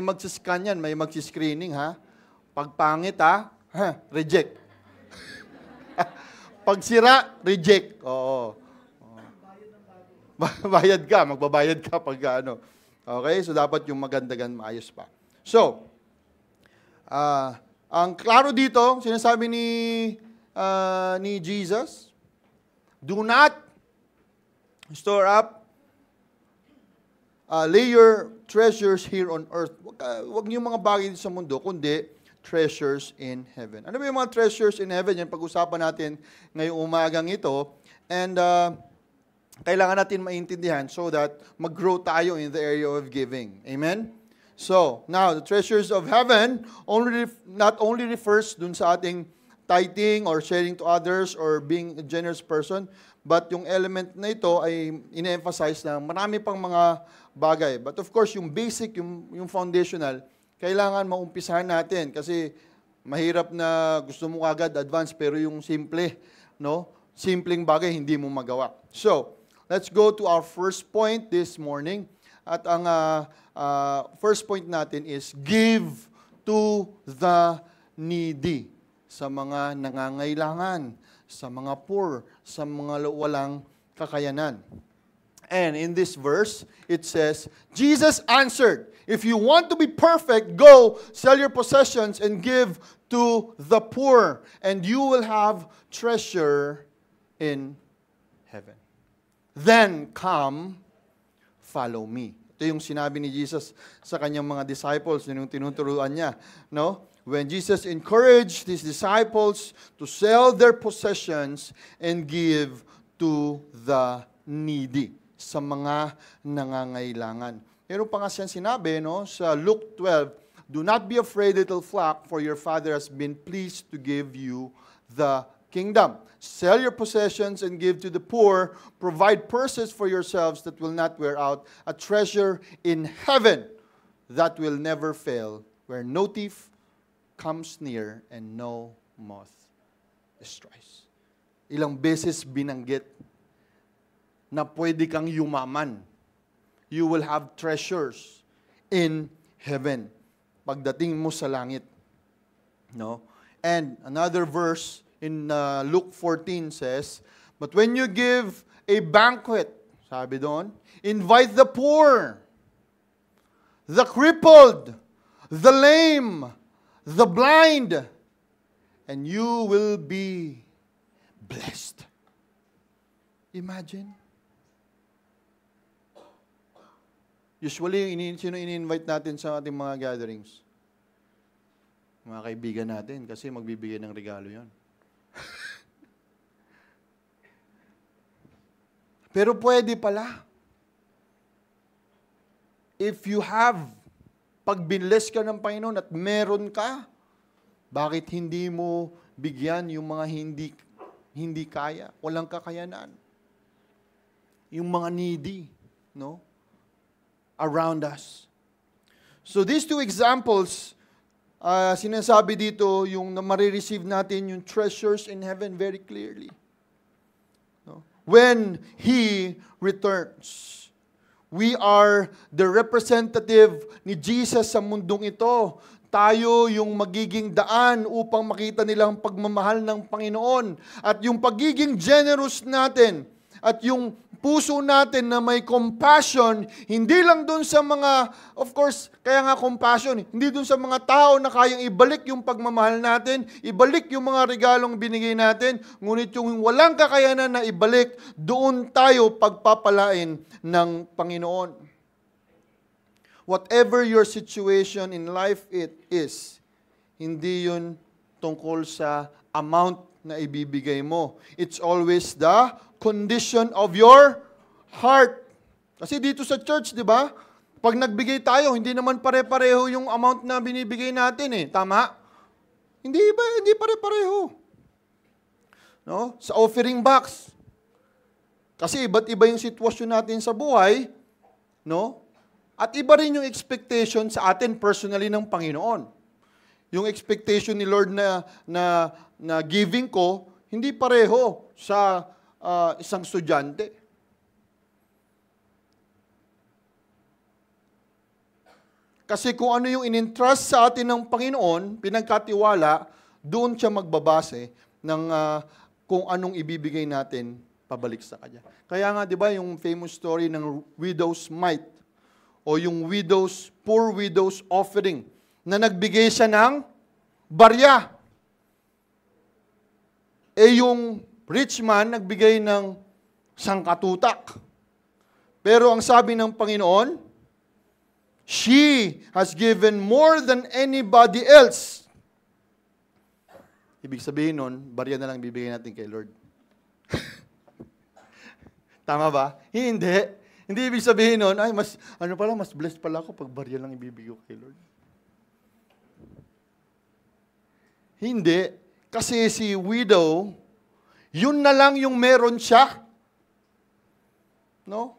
magsiscan yan, may magsiscreening ha? Pag pangit reject. Pag sira, reject. Oo. Bayad ka, magbabayad ka pag Okay, so dapat yung magandagan maayos pa. So, ang klaro dito, sinasabi ni Jesus, do not store up, lay your treasures here on earth. Wag niyo mga bagay sa mundo, kundi treasures in heaven. Ano ba yung mga treasures in heaven? Yan pag-usapan natin ngayong umagang ito. And kailangan natin maintindihan so that mag-grow tayo in the area of giving. Amen? So, now, the treasures of heaven not only refers dun sa ating tithing or sharing to others or being a generous person, but yung element na ito ay ine-emphasize na marami pang mga bagay. But of course, yung basic, yung foundational, kailangan maumpisahan natin kasi mahirap na gusto mo agad advance pero yung simple, simpleng bagay hindi mo magawa. So, let's go to our first point this morning. At ang first point natin is give to the needy. Sa mga nangangailangan, sa mga poor, sa mga walang kakayanan. And in this verse, it says, Jesus answered, if you want to be perfect, go sell your possessions and give to the poor, and you will have treasure in heaven. Then come, follow me. Ito yung sinabi ni Jesus sa kanyang mga disciples, yun yung tinuturuan niya. No? When Jesus encouraged his disciples to sell their possessions and give to the needy, sa mga nangangailangan. Meron pa nga siyang sinabi, no, sa Luke 12, do not be afraid, little flock, for your Father has been pleased to give you the kingdom. Sell your possessions and give to the poor. Provide purses for yourselves that will not wear out, a treasure in heaven that will never fail, where no thief comes near and no moth destroys. Ilang beses binanggit na pwede kang yumaman. You will have treasures in heaven pagdating mo sa langit. No? And another verse in Luke 14 says, but when you give a banquet, sabi doon, invite the poor, the crippled, the lame, the blind, and you will be blessed. Imagine. Usually, sino ini-invite natin sa ating mga gatherings? Mga kaibigan natin, kasi magbibigay ng regalo yon. Pero pwede pala. If you have, pag binless ka ng Panginoon at meron ka, bakit hindi mo bigyan yung mga hindi kaya, walang kakayanan? Yung mga needy, no? Around us. So these two examples, sinasabi dito, yung na marireceive natin yung treasures in heaven very clearly. No? When He returns, we are the representative ni Jesus sa mundong ito. Tayo yung magiging daan upang makita nilang pagmamahal ng Panginoon. At yung pagiging generous natin, at yung puso natin na may compassion, hindi lang dun sa mga, of course, kaya nga compassion, hindi dun sa mga tao na kayang ibalik yung pagmamahal natin, ibalik yung mga regalong binigay natin, ngunit yung walang kakayanan na ibalik, doon tayo pagpapalain ng Panginoon. Whatever your situation in life it is, hindi yun tungkol sa amount na ibibigay mo. It's always the condition of your heart. Kasi dito sa church, di ba? Pag nagbigay tayo, hindi naman pare-pareho yung amount na binibigay natin eh. Tama? Hindi pare-pareho. No? Sa offering box. Kasi iba't iba yung sitwasyon natin sa buhay, no? At iba rin yung expectation sa atin personally ng Panginoon. Yung expectation ni Lord na giving ko, hindi pareho sa isang estudyante. Kasi kung ano yung in-entrust sa atin ng Panginoon, pinagkatiwala, doon siya magbabase ng kung anong ibibigay natin pabalik sa Kanya. Kaya nga, di ba, yung famous story ng widow's mite, o yung poor widow's offering, na nagbigay siya ng barya. Yung rich man nagbigay ng sangkatutak. Pero ang sabi ng Panginoon, she has given more than anybody else. Ibig sabihin nun, barya na lang bibigay natin kay Lord. Tama ba? Hindi. Hindi ibig sabihin nun, ay, mas blessed pala ako pag barya lang ibibigay ko kay Lord. Hindi. Kasi si widow, yun na lang yung meron siya. No?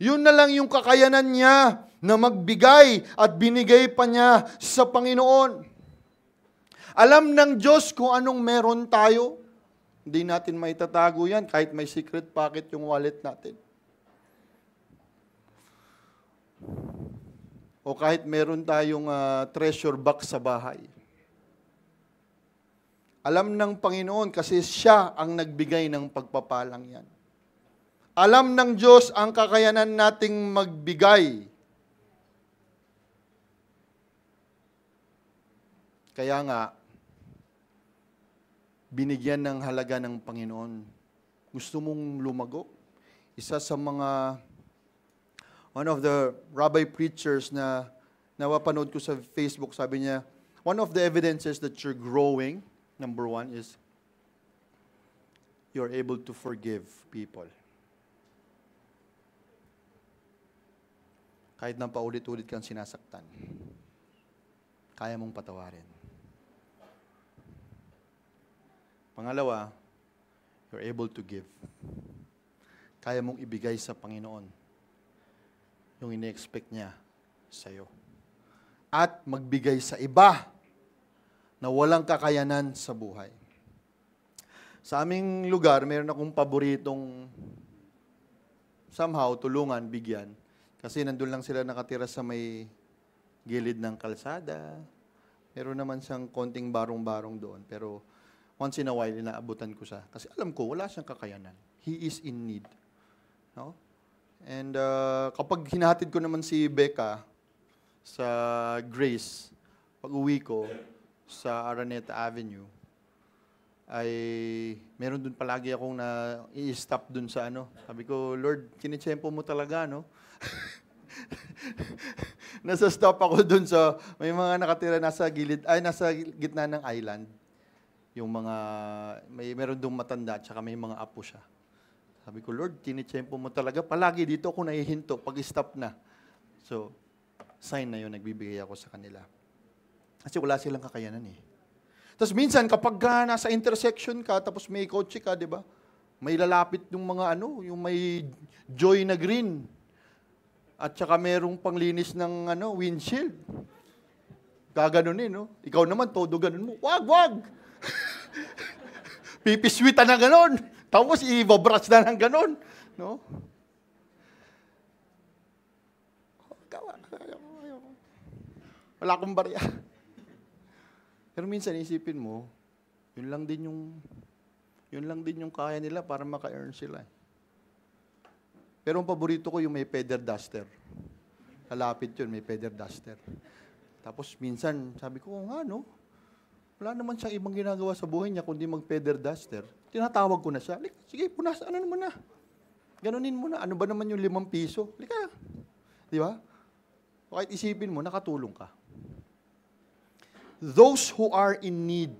Yun na lang yung kakayanan niya na magbigay at binigay pa niya sa Panginoon. Alam ng Diyos kung anong meron tayo. Hindi natin maitatago yan kahit may secret pocket yung wallet natin. O kahit meron tayong treasure box sa bahay. Alam ng Panginoon kasi siya ang nagbigay ng pagpapalang yan. Alam ng Diyos ang kakayanan nating magbigay. Kaya nga, binigyan ng halaga ng Panginoon. Gusto mong lumago? Isa sa mga, one of the rabbi preachers na napapanood ko sa Facebook, sabi niya, one of the evidences that you're growing, number one, is you're able to forgive people. Kahit nang paulit-ulit kang sinasaktan, kaya mong patawarin. Pangalawa, you're able to give. Kaya mong ibigay sa Panginoon yung ine-expect niya sa'yo. At magbigay sa iba na walang kakayanan sa buhay. Sa aming lugar, meron akong paboritong somehow tulungan, bigyan. Kasi nandun lang sila nakatira sa may gilid ng kalsada. Meron naman siyang konting barong-barong doon. Pero once in a while, inaabutan ko siya. Kasi alam ko, wala siyang kakayanan. He is in need. No? And kapag hinahatid ko naman si Becca sa Grace, pag uwi ko sa Araneta Avenue, ay meron dun palagi akong i-stop dun sa ano. Sabi ko, Lord, kinitsempo mo talaga, no? Nasa stop ako dun sa, may mga nakatira nasa gitna ng island. Yung mga, meron dong matanda, tsaka may mga apo siya. Sabi ko, Lord, tinitsempo mo talaga. Palagi dito ako nahihinto pag stop na. So, sign na yun, nagbibigay ako sa kanila. Kasi wala silang kakayanan eh. Tapos minsan, kapag nasa intersection ka, tapos may kotse ka, di ba? May lalapit yung mga yung may joy na green. At saka merong panglinis ng windshield. Gaganunin, no? Ikaw naman, todo ganun mo. Wag! Pipiswita na ganon. Tapos ibabrush na ng ganon. No? Wala akong barya. Pero minsan isipin mo, yun lang din yung kaya nila para maka-earn sila. Pero ang paborito ko yung may feather duster. Halapit yun, may feather duster. Tapos minsan, sabi ko, nga no, wala naman siyang ibang ginagawa sa buhay niya kundi mag-feather duster. Tinatawag ko na siya. Sige, punas, naman na. Ganunin mo na. Ano ba naman yung 5 piso? Lika. Di ba? Kahit isipin mo, nakatulong ka. Those who are in need.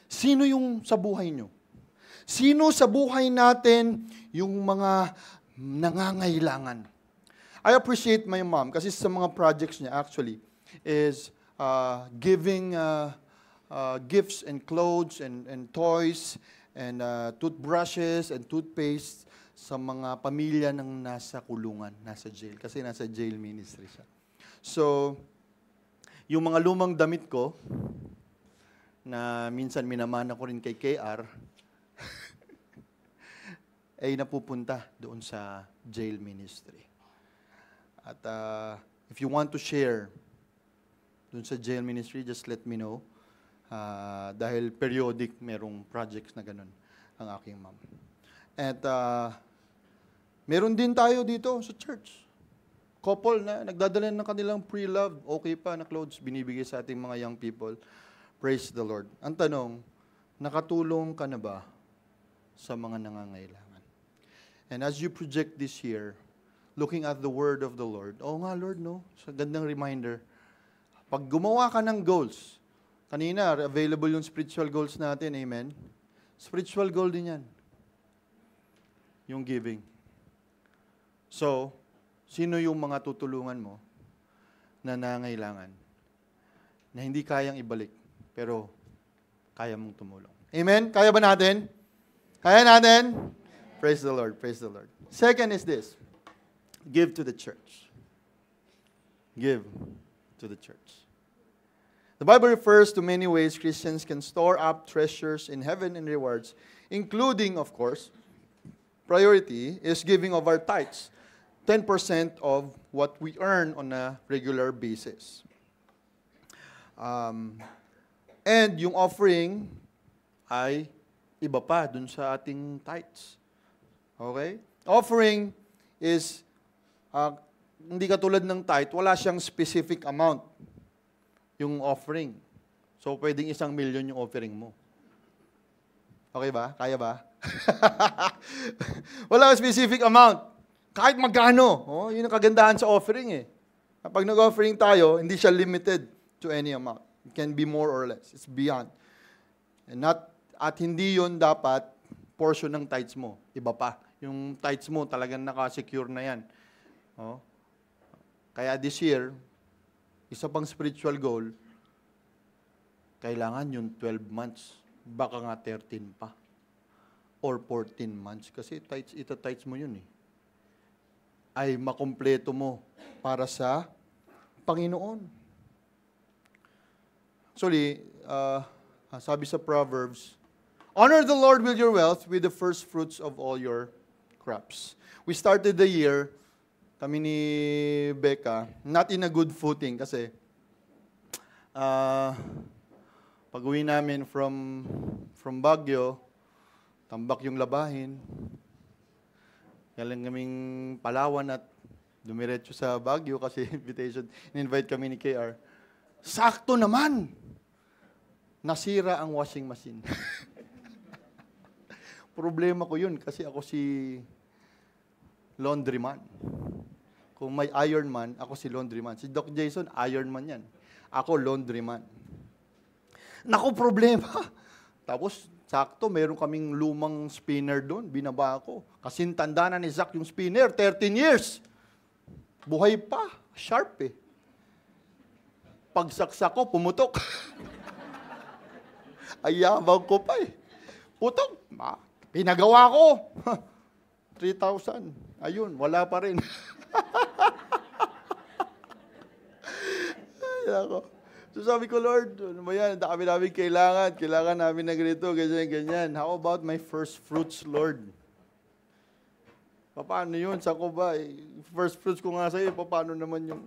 Sino yung sa buhay nyo? Sino sa buhay natin yung mga nangangailangan? I appreciate my mom kasi sa mga projects niya actually is giving gifts and clothes and toys and toothbrushes and toothpaste sa mga pamilya ng nasa kulungan, nasa jail. Kasi nasa jail ministry siya. So, yung mga lumang damit ko, na minsan minamana ko rin kay KR, ay napupunta doon sa jail ministry. At if you want to share doon sa jail ministry, just let me know. Dahil periodic merong projects na ganun ang aking mom. At meron din tayo dito sa church. Couple na nagdadala ng kanilang pre-loved, okay pa na clothes, binibigay sa ating mga young people. Praise the Lord. Ang tanong, nakatulong ka na ba sa mga nangangailangan? And as you project this year, looking at the word of the Lord, nga Lord, no? Sa gandang reminder, pag gumawa ka ng goals, kanina, available yung spiritual goals natin, amen? Spiritual goal din yan. Yung giving. So, sino yung mga tutulungan mo na nangailangan, na hindi kayang ibalik, pero kaya mong tumulong? Amen? Kaya ba natin? Kaya natin? Praise the Lord, praise the Lord. Second is this, give to the church. Give to the church. The Bible refers to many ways Christians can store up treasures in heaven and rewards, including, of course, priority is giving of our tithes. 10% of what we earn on a regular basis. And yung offering ay iba pa dun sa ating tithes. Okay? Offering is, hindi katulad ng tithe, wala siyang specific amount yung offering. So, pwedeng 1,000,000 yung offering mo. Okay ba? Kaya ba? Wala kang specific amount. Kahit magkano. Oh, yun ang kagandahan sa offering eh. Kapag nag-offering tayo, hindi siya limited to any amount. It can be more or less. It's beyond. At hindi yun dapat portion ng tithes mo. Iba pa. Yung tithes mo talagang naka-secure na yan. Oh. Kaya this year, isa pang spiritual goal, kailangan yung 12 months. Baka nga 13 pa. Or 14 months. Kasi ita-tithes mo yun eh. Ay makumpleto mo para sa Panginoon. Actually, sabi sa Proverbs, honor the Lord with your wealth, with the first fruits of all your crops. We started the year, kami ni Becca, not in a good footing kasi pag-uwi namin from Baguio, tambak yung labahin. Galing kaming Palawan at dumiretso sa Baguio kasi invitation, in-invite kami ni KR. Sakto naman! Nasira ang washing machine. Problema ko yun kasi ako si laundryman. Kung may ironman, ako si laundryman. Si Doc Jason, ironman yan. Ako, laundryman. Naku, problema. Tapos, sakto, meron kaming lumang spinner doon. Binaba ako. Kasing tanda na ni Zach yung spinner, 13 years. Buhay pa. Sharp eh. Pagsaksak ko, pumutok. Ayabang ko pa eh. Putok. Pinagawa ko. 3,000. Ayun, wala pa rin. Ay, ako. So sabi ko, Lord, ano ba yan? Dami namin kailangan. Kailangan namin na ganito, ganyan, ganyan. How about my first fruits, Lord? Paano yun? Saan ko ba? First fruits ko nga sa'yo. Paano naman yung...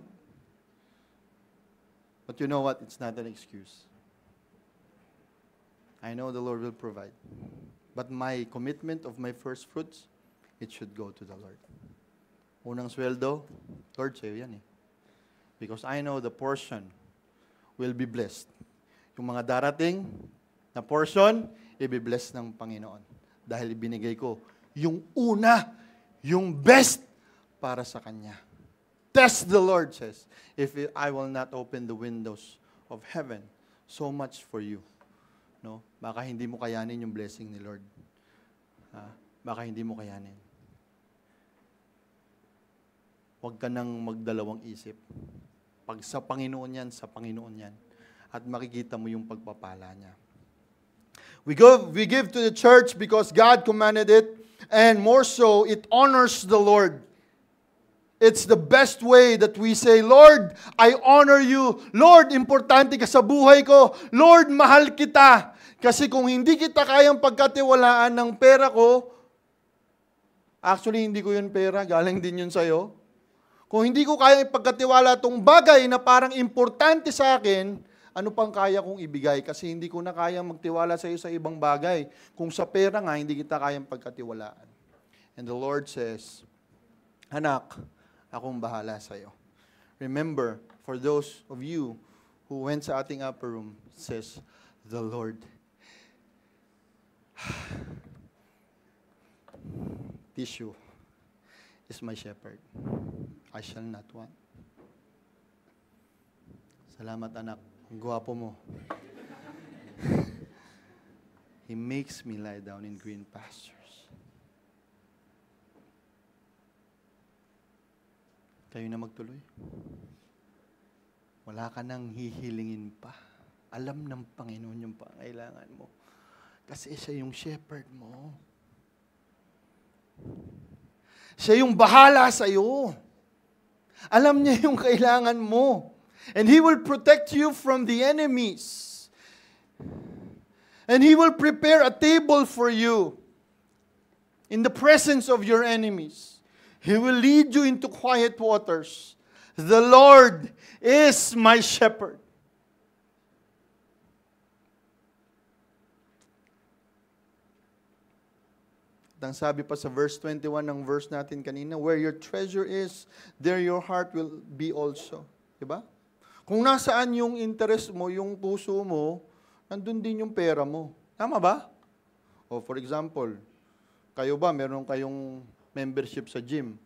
But you know what? It's not an excuse. I know the Lord will provide. But my commitment of my first fruits, it should go to the Lord. Unang sweldo, Lord, sa'yo yan eh. Because I know the portion will be blessed. Yung mga darating na portion, i-bless ng Panginoon. Dahil ibinigay ko yung una, yung best para sa Kanya. Test the Lord says, if I will not open the windows of heaven, so much for you. No? Baka hindi mo kayanin yung blessing ni Lord. Baka hindi mo kayanin. Huwag ka nang magdalawang isip. Pag sa Panginoon yan, sa Panginoon yan. At makikita mo yung pagpapala niya. We give to the church because God commanded it, and more so, it honors the Lord. It's the best way that we say, Lord, I honor you. Lord, importante ka sa buhay ko. Lord, mahal kita. Kasi kung hindi kita kayang pagkatiwalaan ng pera ko, actually, hindi ko yun pera, galing din yun sa'yo. Kung hindi ko kayang ipagkatiwala itong bagay na parang importante sa akin, ano pang kaya kong ibigay? Kasi hindi ko na kayang magtiwala sa iyo sa ibang bagay. Kung sa pera nga, hindi kita kayang pagkatiwalaan. And the Lord says, anak, akong bahala sa iyo. Remember, for those of you who went sa ating upper room, says, the Lord, tissue is my shepherd. I shall not want. Salamat anak. Ang gwapo mo. He makes me lie down in green pastures. Kayo na magtuloy. Wala ka nang hihilingin pa. Alam ng Panginoon yung pangailangan mo. Kasi siya yung shepherd mo. Siya yung bahala sa iyo. Alam niya yung kailangan mo. And He will protect you from the enemies. And He will prepare a table for you in the presence of your enemies. He will lead you into quiet waters. The Lord is my shepherd. At ang sabi pa sa verse 21 ng verse natin kanina, where your treasure is, there your heart will be also. Diba? Kung nasaan yung interest mo, yung puso mo, nandun din yung pera mo. Tama ba? O for example, kayo ba, meron kayong membership sa gym?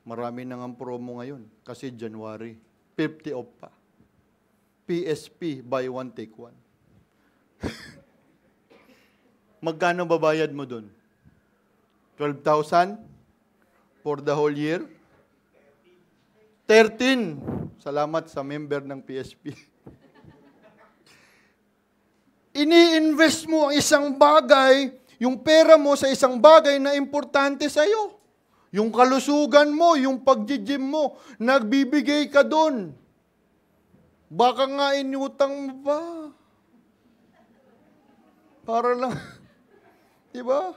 Marami nang ang promo ngayon kasi January. 50 off pa. PSP, buy one, take one. Magkano babayad mo dun? 12,000 for the whole year? 13. Salamat sa member ng PSP. Ini-invest mo ang isang bagay, yung pera mo sa isang bagay na importante sa iyo. Yung kalusugan mo, yung pag-gym mo, nagbibigay ka doon. Baka nga inutang mo pa. Para lang, di ba?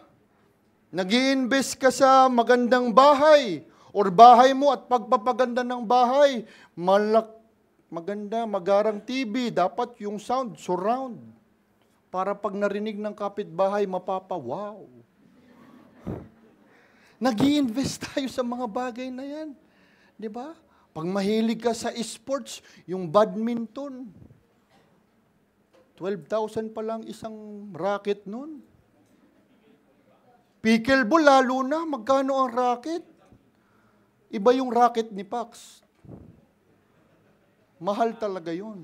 Nag-i-invest ka sa magandang bahay, or bahay mo at pagpapaganda ng bahay, maganda, magarang TV, dapat yung sound, surround. Para pag narinig ng kapitbahay, wow. Nag-i-invest tayo sa mga bagay na yan. Di ba? Pag mahilig ka sa sports, yung badminton, 12,000 pa lang isang racket nun. Pickleball, lalo na, magkano ang racket? Iba yung racket ni Pax. Mahal talaga yun.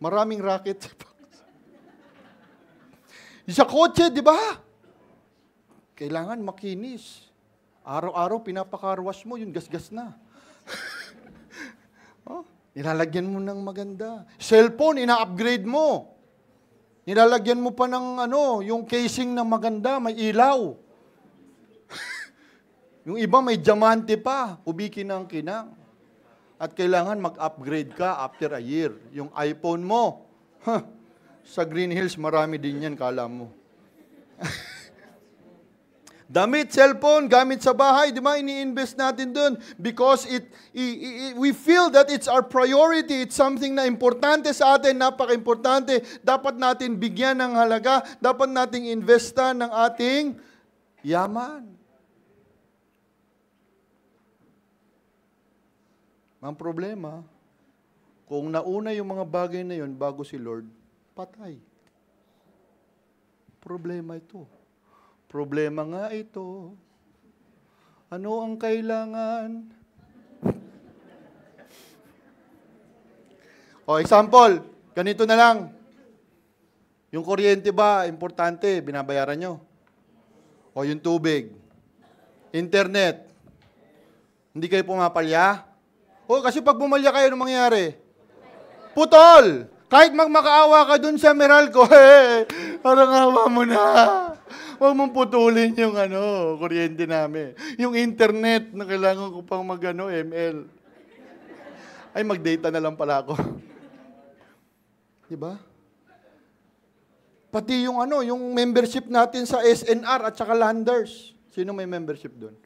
Maraming racket si Pax. Sa kotse, di ba? Kailangan makinis. Araw-araw, pinapakarwas mo, yung gasgas na. Nilalagyan mo ng maganda. Cellphone, ina-upgrade mo. Nilalagyan mo pa ng yung casing na maganda, may ilaw. Yung iba may diamante pa, ubikin ng kinang. At kailangan mag-upgrade ka after a year. Yung iPhone mo, sa Green Hills, marami din yan, kala mo. Damit, cellphone, gamit sa bahay, di ba? Ini-invest natin dun because we feel that it's our priority. It's something na importante sa atin, napaka-importante. Dapat natin bigyan ng halaga. Dapat nating investa ng ating yaman. Ang problema, kung nauna yung mga bagay na yun bago si Lord, patay. Problema ito. Problema nga ito. Ano ang kailangan? Example, ganito na lang. Yung kuryente ba, importante, binabayaran nyo? O yung tubig? Internet? Hindi kayo pumapalya? Kasi pag pumalya kayo, anong mangyayari? Putol! Kahit magmakaawa ka dun sa Meralco, parang awa mo na. Huwag mong putulin yung kuryente namin. Yung internet na kailangan ko pang ML. Ay, mag-data na lang pala ako. Diba? Pati yung yung membership natin sa SNR at saka Landers. Sino may membership doon?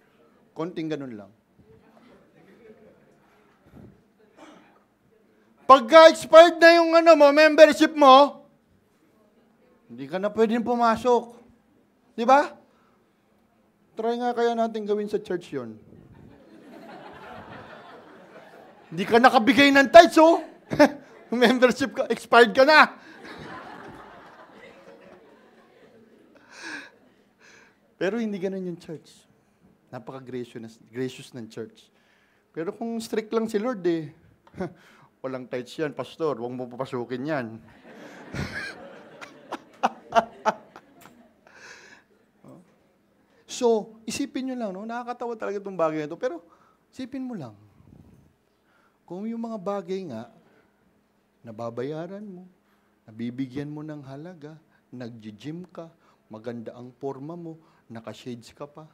Konting ganun lang. Pagka-expired na yung membership mo, hindi ka na pwedeng pumasok. Di ba? Try nga kaya natin gawin sa church yon. Hindi ka nakabigay ng tithes, membership ka, expired ka na. Pero hindi ganun yung church. Napaka-gracious ng church. Pero kung strict lang si Lord, walang tithes yan, pastor, huwag mo papasukin yan. So, isipin nyo lang, nakakatawa talaga itong bagay na ito, pero isipin mo lang, kung yung mga bagay nga, nababayaran mo, nabibigyan mo ng halaga, nag-gym ka, maganda ang forma mo, naka-shades ka pa,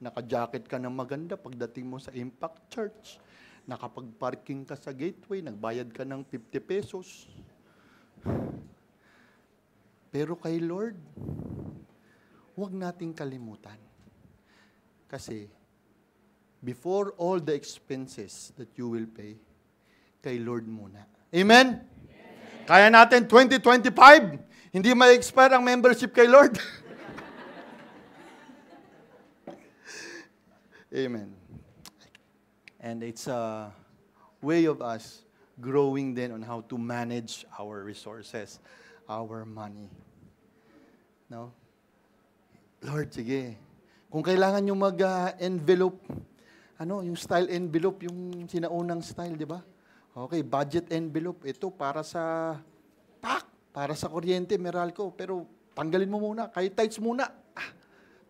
naka-jacket ka ng maganda pagdating mo sa Impact Church, nakapag-parking ka sa gateway, nagbayad ka ng 50 pesos. Pero kay Lord, huwag nating kalimutan. Kasi, before all the expenses that you will pay, kay Lord muna. Amen? Kaya natin 2025, Hindi ma-expire ang membership kay Lord. Amen. And it's a way of us growing then on how to manage our resources, our money. No? Lord, sige. Kung kailangan nyo mag-envelope, yung style envelope, yung sinaunang style, di ba? Okay, budget envelope. Ito para sa para sa kuryente, Meralco. Pero tanggalin mo muna, kahit tights muna.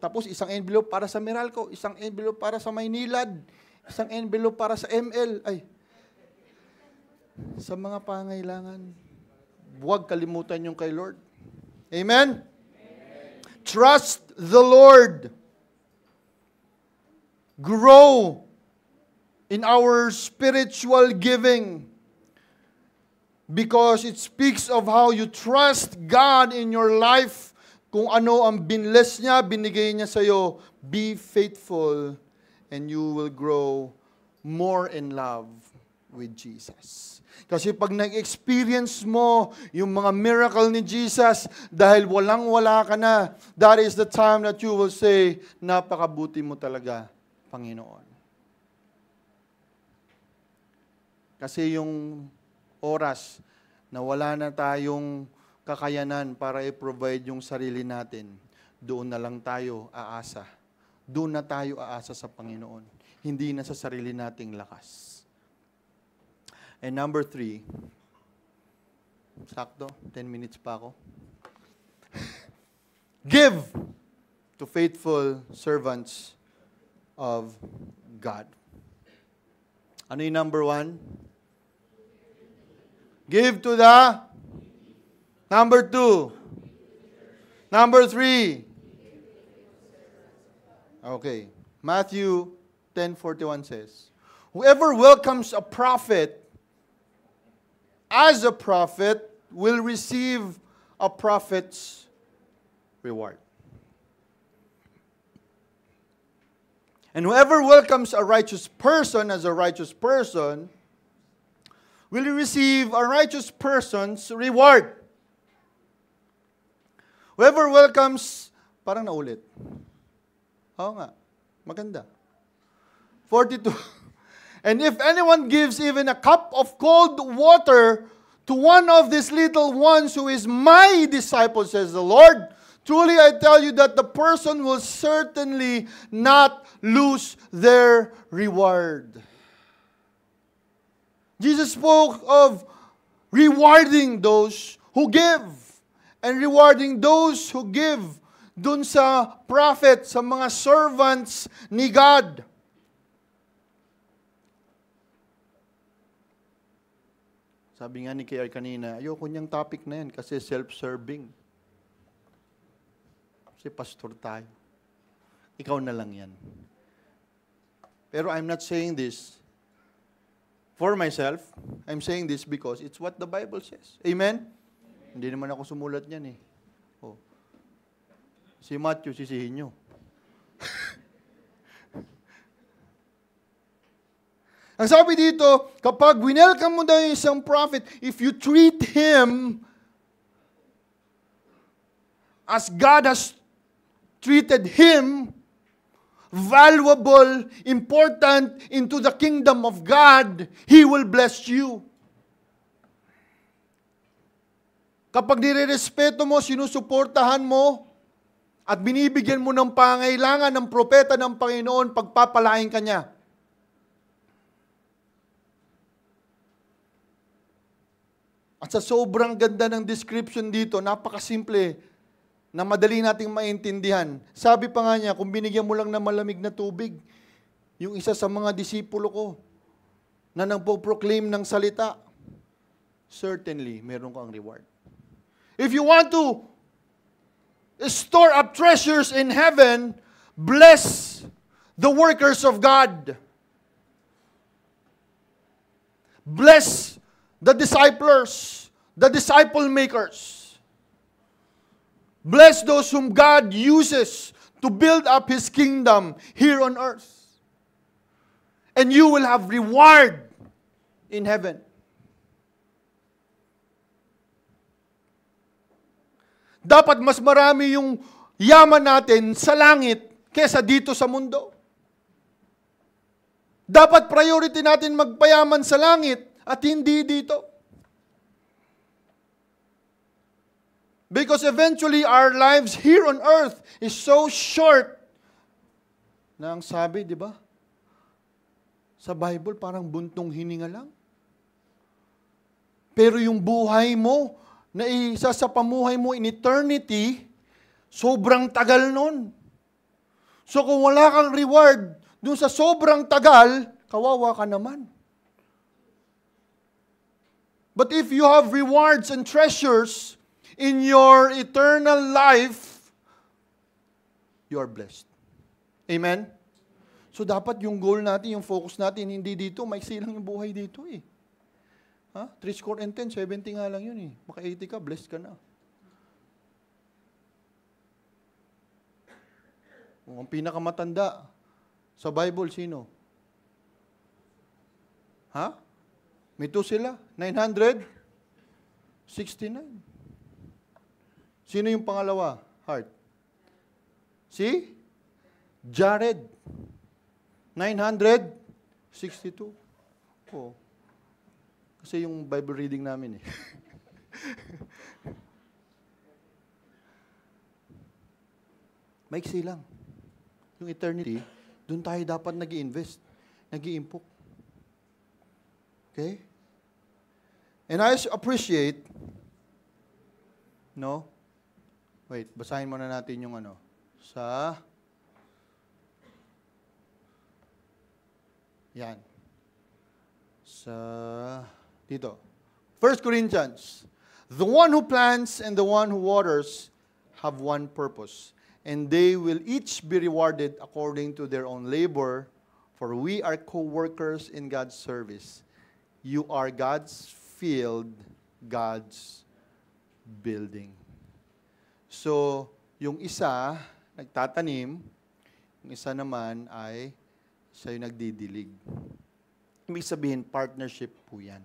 Tapos isang envelope para sa Meralco, isang envelope para sa Maynilad, isang envelope para sa ML. Sa mga pangailangan, huwag kalimutan yung kay Lord. Amen? Trust the Lord. Grow in our spiritual giving because it speaks of how you trust God in your life. Kung ano ang binless niya, binigay niya sa iyo, be faithful and you will grow more in love with Jesus. Kasi pag nag-experience mo yung mga miracle ni Jesus, dahil walang-wala ka na, that is the time that you will say, napakabuti mo talaga, Panginoon. Kasi yung oras na wala na tayong kakayanan para i-provide yung sarili natin, doon na lang tayo aasa. Doon na tayo aasa sa Panginoon. Hindi na sa sarili nating lakas. And number 3, sakto, 10 minutes pa ako. Give to faithful servants of God. Ano yung number 1? Give to the number 2. Number 3. Okay. Matthew 10:41 says, whoever welcomes a prophet as a prophet will receive a prophet's reward. And whoever welcomes a righteous person as a righteous person will receive a righteous person's reward. Whoever welcomes, parang naulit. Oo nga, maganda. 42. And if anyone gives even a cup of cold water to one of these little ones who is my disciple, says the Lord, truly I tell you that the person will certainly not lose their reward. Jesus spoke of rewarding those who give and rewarding those who give dun sa prophet, sa mga servants ni God. Sabi nga ni KR kanina, ayoko niyang topic na yan kasi self-serving. Kasi pastor tayo. Ikaw na lang yan. Pero I'm not saying this for myself. I'm saying this because it's what the Bible says. Amen? Hindi naman ako sumulat niyan eh. Oh. Si Matthew, sisihin nyo. Ang sabi dito, kapag winelcome mo daw yung isang prophet, if you treat him as God has treated him, valuable, important into the kingdom of God, He will bless you. Kapag nirerespeto mo, sinusuportahan mo, at binibigyan mo ng pangailangan ng propeta ng Panginoon, pagpapalain ka niya. At sa sobrang ganda ng description dito, napakasimple, na madali nating maintindihan. Sabi pa nga niya, kung binigyan mo lang ng malamig na tubig, yung isa sa mga disipulo ko, na nagpo-proclaim ng salita, certainly, meron kang reward. If you want to store up treasures in heaven, bless the workers of God. Bless the disciplers, the disciple makers. Bless those whom God uses to build up His kingdom here on earth. And you will have reward in heaven. Dapat mas marami yung yaman natin sa langit kesa dito sa mundo. Dapat priority natin magpayaman sa langit at hindi dito. Because eventually our lives here on earth is so short na ang sabi, di ba? Sa Bible, parang buntong hininga lang. Pero yung buhay mo, na isa sa pamuhay mo in eternity, sobrang tagal nun. So kung wala kang reward dun sa sobrang tagal, kawawa ka naman. But if you have rewards and treasures in your eternal life, you are blessed. Amen? So dapat yung goal natin, yung focus natin, hindi dito, maiksi lang yung buhay dito eh. Ha? 3 score and 10, 70 nga lang yun eh. Maka 80 ka, blessed ka na. Ang pinakamatanda sa Bible, sino? Ha? May 2 sila, 969. Sino yung pangalawa? Heart. Si? Jared. 962. Oh. Kasi yung Bible reading namin eh. Maiksi lang. Yung eternity, doon tayo dapat nag-i-invest, nag-i-impok. Okay? And I appreciate, no? Wait, basahin muna natin yung sa yan. Dito. 1 Corinthians. The one who plants and the one who waters have one purpose, and they will each be rewarded according to their own labor, for we are co-workers in God's service. You are God's field, God's building. So, yung isa, nagtatanim, yung isa naman ay siya yung nagdidilig. Ibig sabihin, partnership po yan.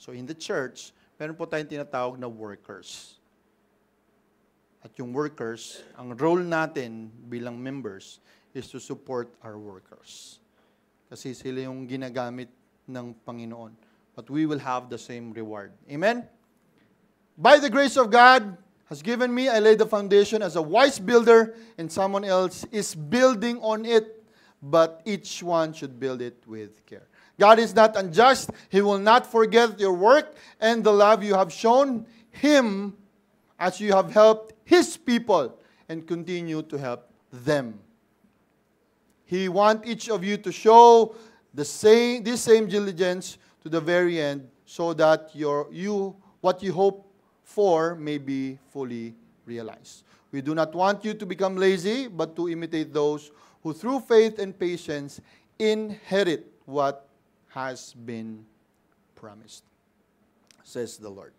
So in the church, meron po tayong tinatawag na workers. At yung workers, ang role natin bilang members is to support our workers. Kasi sila yung ginagamit ng Panginoon. But we will have the same reward. Amen? By the grace of God has given me, I laid the foundation as a wise builder, and someone else is building on it. But each one should build it with care. God is not unjust. He will not forget your work and the love you have shown Him as you have helped His people and continue to help them. He wants each of you to show this same diligence to the very end, so that what you hope for may be fully realized. We do not want you to become lazy, but to imitate those who through faith and patience inherit what has been promised, says the Lord.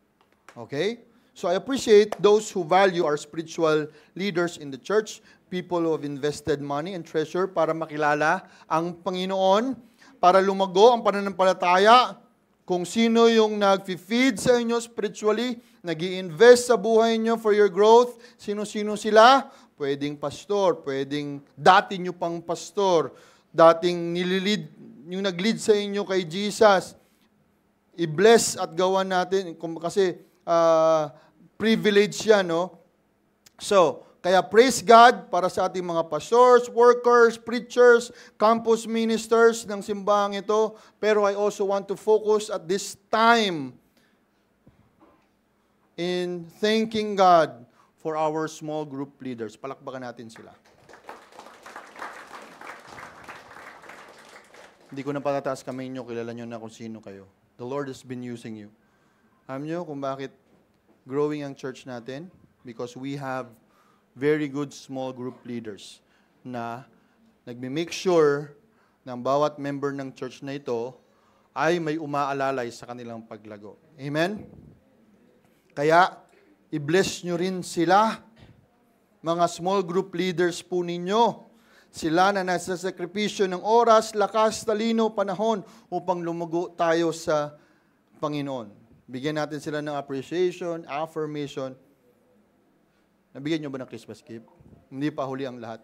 Okay? So I appreciate those who value our spiritual leaders in the church, people who have invested money and treasure para makilala ang Panginoon, para lumago ang pananampalataya, kung sino yung nag-feed sa inyo spiritually, nag-i-invest sa buhay nyo for your growth, sino-sino sila. Pwedeng pastor, pwedeng dati nyo pang pastor, dating nililid, yung nag-lead sa inyo kay Jesus. I-bless at gawan natin, kasi privilege yan, no? So, kaya praise God para sa ating mga pastors, workers, preachers, campus ministers ng simbahang ito. Pero I also want to focus at this time in thanking God for our small group leaders. Palakpakan natin sila. Hindi ko na patataas kamay nyo, kilala nyo na kung sino kayo. The Lord has been using you. Alam nyo kung bakit growing ang church natin? Because we have very good small group leaders na nagme-make sure na ang bawat member ng church na ito ay may umaalalay sa kanilang paglago. Amen? Kaya, i-bless nyo rin sila, mga small group leaders po ninyo. Sila na nasa sakripisyo ng oras, lakas, talino, panahon upang lumago tayo sa Panginoon. Bigyan natin sila ng appreciation, affirmation. Nabigyan nyo ba ng Christmas gift? Hindi pa huli ang lahat.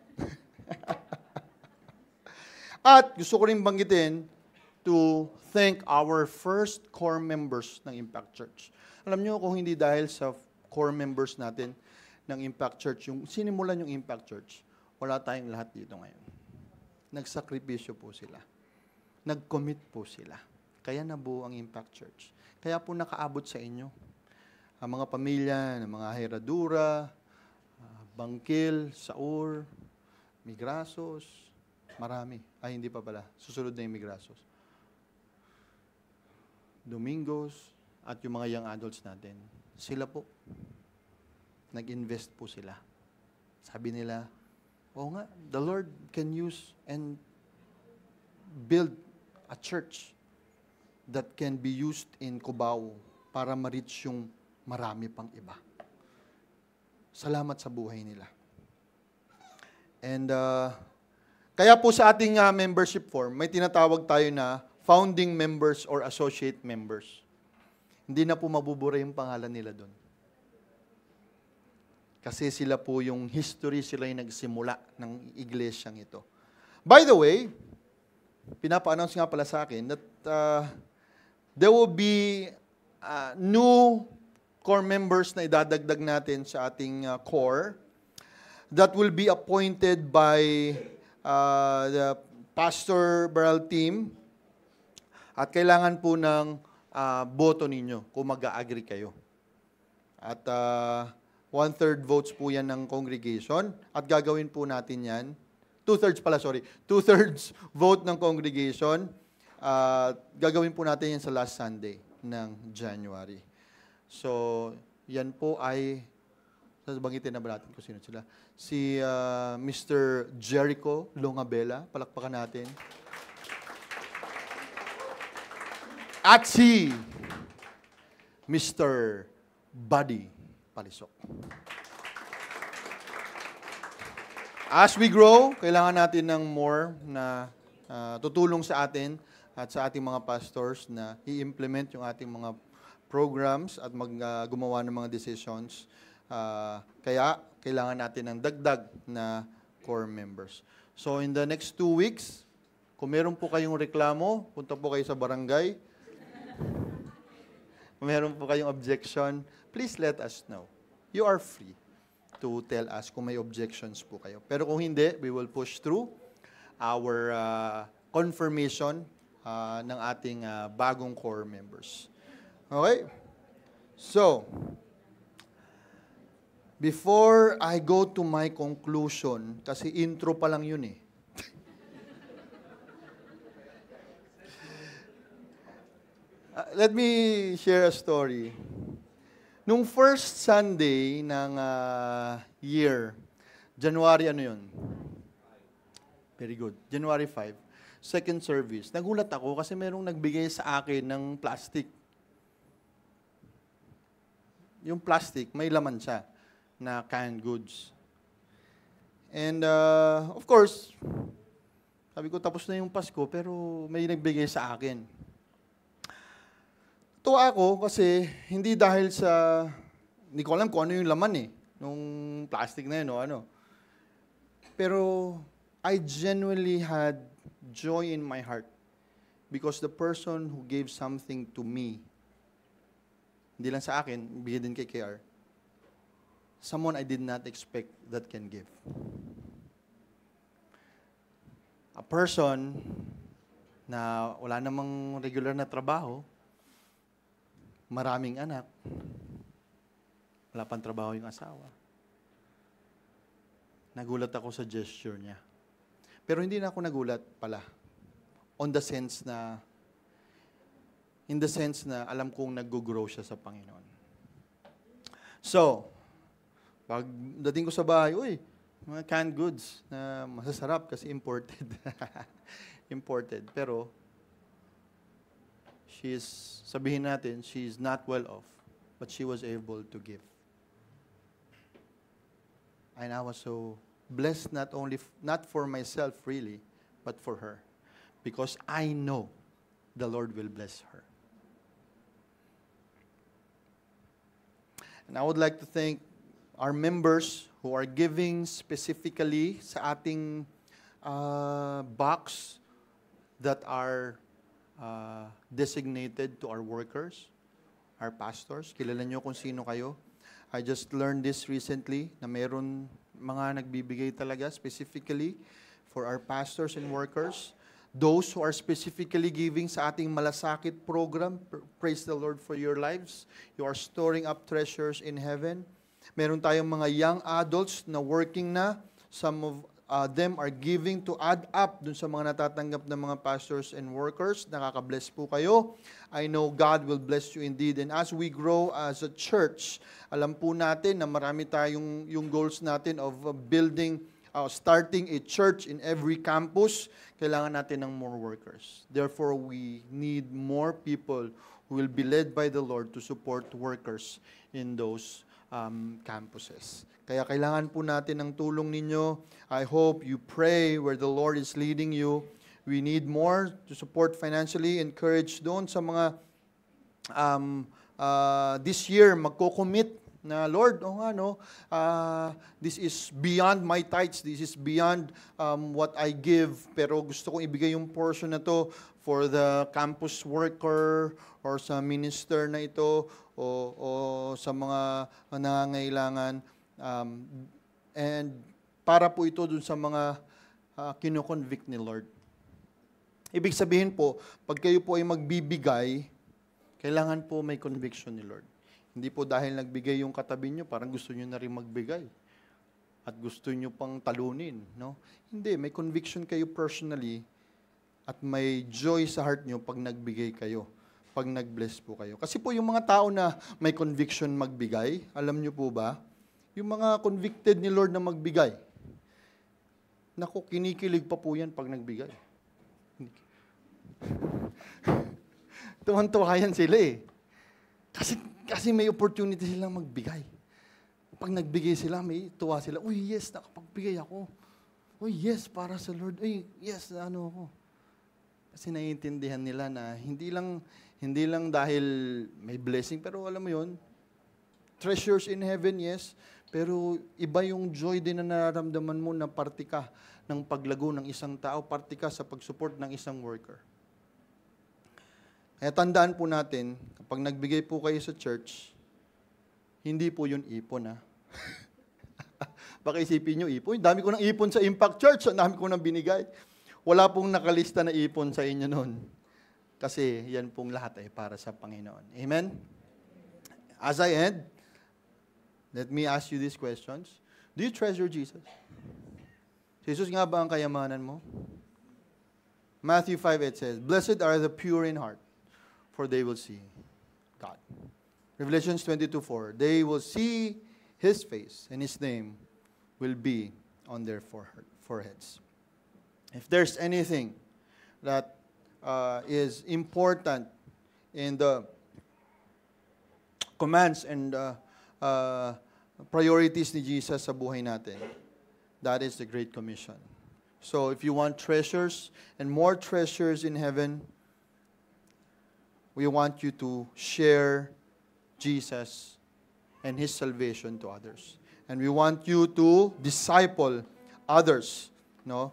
At gusto ko rin banggitin to thank our first core members ng Impact Church. Alam nyo, kung hindi dahil sa core members natin ng Impact Church, yung sinimulan yung Impact Church, wala tayong lahat dito ngayon. Nagsakripisyo po sila. Nag-commit po sila. Kaya nabuo ang Impact Church. Kaya po nakaabot sa inyo. Ang mga pamilya ng mga Herradura, Bangkil, Saur, Migrasos, marami. Ay, hindi pa pala. Susunod na yung Migrasos. Domingos, at yung mga young adults natin. Sila po. Nag-invest po sila. Sabi nila, oo nga, the Lord can use and build a church that can be used in Cubao para ma-reach yung marami pang iba. Salamat sa buhay nila. And kaya po sa ating membership form, may tinatawag tayo na founding members or associate members. Hindi na po mabubura yung pangalan nila doon. Kasi sila po yung history, sila yung nagsimula ng iglesyang ito. By the way, pinapa-announce nga pala sa akin that there will be new core members na idadagdag natin sa ating core that will be appointed by the Pastor Beral team at kailangan po ng boto ninyo kung mag-a-agree kayo. At 1/3 votes po yan ng congregation at gagawin po natin yan. 2/3 vote ng congregation. Gagawin po natin yan sa last Sunday ng January. So, yan po ay, banggitin na ba natin kung sino sila? Si Mr. Jericho Longabela, palakpakan natin. At si Mr. Buddy Palisok. As we grow, kailangan natin ng more na tutulong sa atin at sa ating mga pastors na i-implement yung ating mga programs at gumawa ng mga decisions. Kaya, kailangan natin ng dagdag na core members. So, in the next 2 weeks, kung meron po kayong reklamo, punta po kayo sa barangay. Kung meron po kayong objection, please let us know. You are free to tell us kung may objections po kayo. Pero kung hindi, we will push through our confirmation ng ating bagong core members. Okay? So, before I go to my conclusion, kasi intro pa lang yun eh. Let me share a story. Nung first Sunday ng year, January ano yun? Very good. January 5. Second service. Nagulat ako kasi merong nagbigay sa akin ng plastic. Yung plastic, may laman siya na canned goods. And of course, sabi ko tapos na yung Pasko pero may nagbigay sa akin. Tuwa ako kasi hindi dahil sa, hindi ko alam kung ano yung laman eh, nung plastic na yun o ano. Pero I genuinely had joy in my heart because the person who gave something to me, hindi lang sa akin, bigay din kay KR, someone I did not expect that can give. A person na wala namang regular na trabaho, maraming anak, wala pang trabaho yung asawa. Nagulat ako sa gesture niya. Pero hindi na ako nagulat pala. In the sense na alam kong nag-grow siya sa Panginoon. So, pag dating ko sa bahay, uy, mga canned goods na masasarap kasi imported. Imported. Pero, sabihin natin, she is not well off, but she was able to give. And I was so blessed not for myself really, but for her. Because I know the Lord will bless her. And I would like to thank our members who are giving specifically sa ating box that are designated to our workers, our pastors. Kilala nyo kung sino kayo. I just learned this recently na meron mga nagbibigay talaga specifically for our pastors and workers. Those who are specifically giving sa ating malasakit program, praise the Lord for your lives. You are storing up treasures in heaven. Meron tayong mga young adults na working na. Some of them are giving to add up dun sa mga natatanggap ng mga pastors and workers. Nakaka-bless po kayo. I know God will bless you indeed. And as we grow as a church, alam po natin na marami tayong yung goals natin of building, starting a church in every campus. Kailangan natin ng more workers. Therefore, we need more people who will be led by the Lord to support workers in those campuses. Kaya kailangan po natin ng tulong ninyo. I hope you pray where the Lord is leading you. We need more to support financially. Encourage doon sa mga this year magko-commit na, Lord, this is beyond my tithes, this is beyond what I give, pero gusto kong ibigay yung portion na to for the campus worker or sa minister na ito o sa mga nangangailangan. And para po ito dun sa mga kino-convict ni Lord. Ibig sabihin po, pag kayo po ay magbibigay, kailangan po may conviction ni Lord. Hindi po dahil nagbigay yung katabi nyo, parang gusto nyo na rin magbigay. At gusto nyo pang talunin. No? Hindi, may conviction kayo personally at may joy sa heart nyo pag nagbigay kayo. Pag nag-bless po kayo. Kasi po yung mga tao na may conviction magbigay, alam nyo po ba, yung mga convicted ni Lord na magbigay, naku, kinikilig pa po yan pag nagbigay. Tuwan-tuwa yan sila eh. Kasi may opportunity silang magbigay. Pag nagbigay sila, may tuwa sila. Uy, yes, nakapagbigay ako. Uy, yes, para sa Lord. Uy, yes, ano ako. Kasi naiintindihan nila na hindi lang dahil may blessing, pero alam mo yun, treasures in heaven, yes, pero iba yung joy din na nararamdaman mo na parte ka ng paglago ng isang tao, parte ka sa pag-support ng isang worker. Kaya tandaan po natin, kapag nagbigay po kayo sa church, hindi po yun ipon, ha? Baka isipin nyo, ipon. Dami ko ng ipon sa Impact Church, ang dami ko nang binigay. Wala pong nakalista na ipon sa inyo noon. Kasi yan pong lahat ay para sa Panginoon. Amen? As I end, let me ask you these questions. Do you treasure Jesus? Jesus nga ba ang kayamanan mo? Matthew 5:8 says, "Blessed are the pure in heart, for they will see God." Revelations 22:4, "They will see His face, and His name will be on their foreheads." If there's anything that is important in the commands and priorities ni Jesus sa buhay natin, that is the Great Commission. So if you want treasures and more treasures in heaven, we want you to share Jesus and His salvation to others. And we want you to disciple others. No?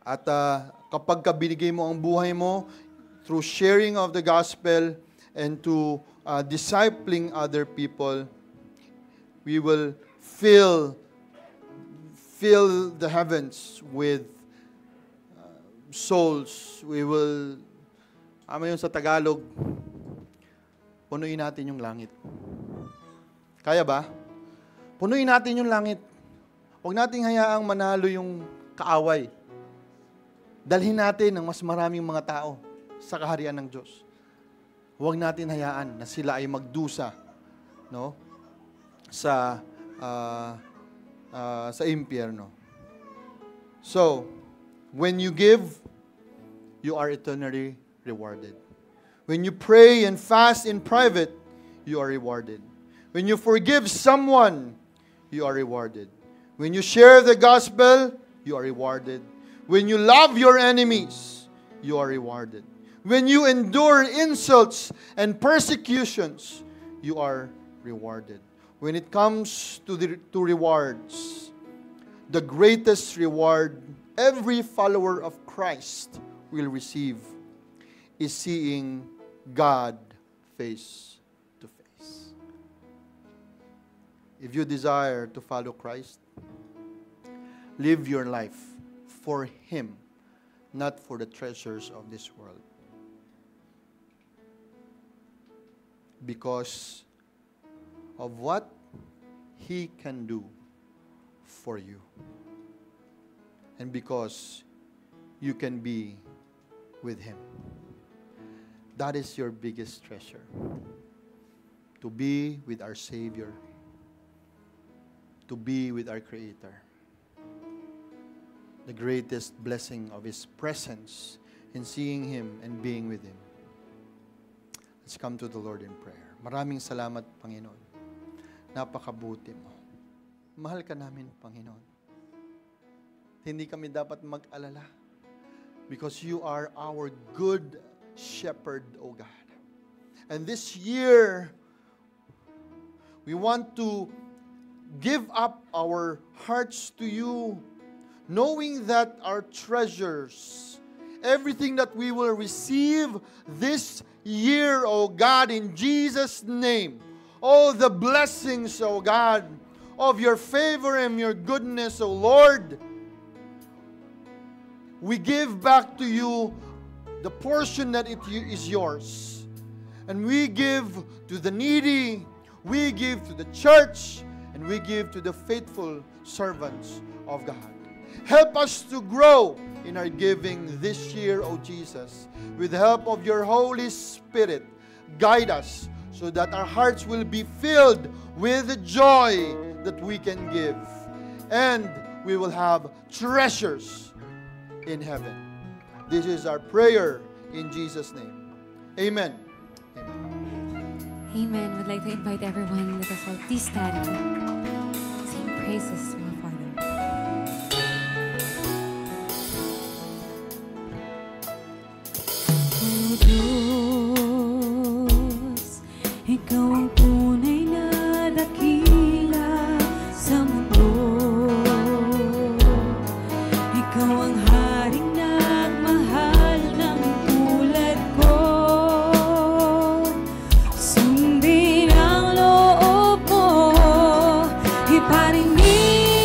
At kapag binigay mo ang buhay mo through sharing of the gospel and to discipling other people, we will fill the heavens with souls. We will, yun sa Tagalog, punuin natin yung langit. Kaya ba? Punuin natin yung langit. Huwag nating hayaang manalo yung kaaway. Dalhin natin ang mas maraming mga tao sa kaharian ng Diyos. Huwag natin hayaan na sila ay magdusa, no? Sa impyerno. So, when you give, you are eternally rewarded. When you pray and fast in private, you are rewarded. When you forgive someone, you are rewarded. When you share the gospel, you are rewarded. When you love your enemies, you are rewarded. When you endure insults and persecutions, you are rewarded. when it comes to rewards, the greatest reward every follower of Christ will receive is seeing God face to face. If you desire to follow Christ, live your life for Him, not for the treasures of this world. Because of what He can do for you. And because you can be with Him. That is your biggest treasure. To be with our Savior. To be with our Creator. The greatest blessing of His presence in seeing Him and being with Him. Let's come to the Lord in prayer. Maraming salamat, Panginoon. Napakabuti mo. Mahal ka namin, Panginoon. Hindi kami dapat mag-alala. Because you are our good shepherd, O God. And this year, we want to give up our hearts to you, knowing that our treasures, everything that we will receive this year, O God, in Jesus' name, all the blessings, O God, of your favor and your goodness, O Lord, we give back to you the portion that it is yours. And we give to the needy, we give to the church, and we give to the faithful servants of God. Help us to grow in our giving this year, O Jesus. With the help of your Holy Spirit, guide us so that our hearts will be filled with the joy that we can give. And we will have treasures in heaven. This is our prayer in Jesus' name. Amen. Amen. Amen. Would like to invite everyone with us all. Please stand. Sing praises to our Father. O Diyos, Ikaw ang tunay na dakila sa mundo. Ikaw ang haring nagmahal ng tulad ko. Sundin ang loob mo, iparinig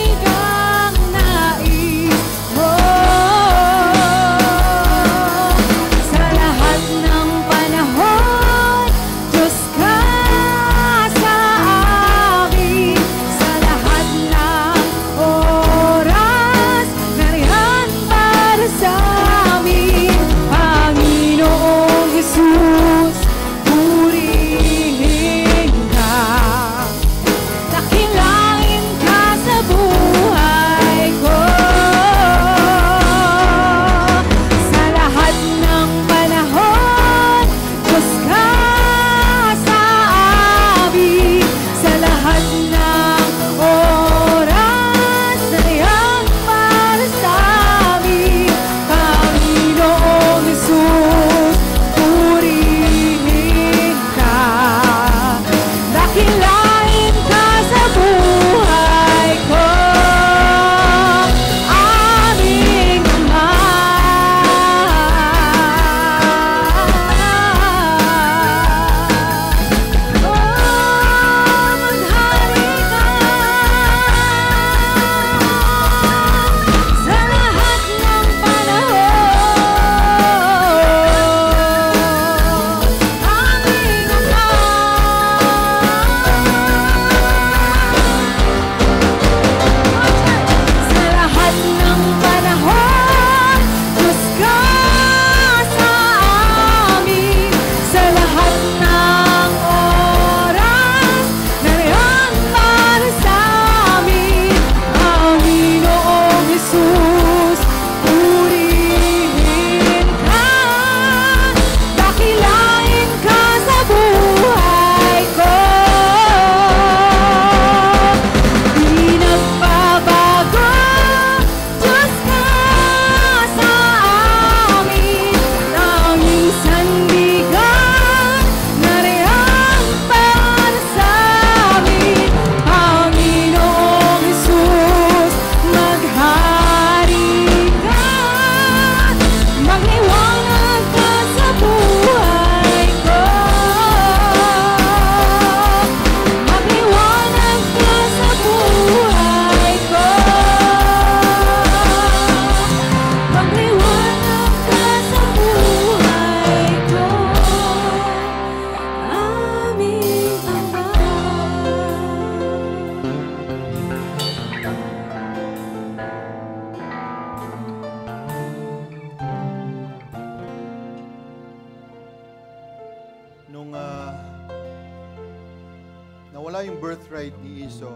yung birthright ni Esau,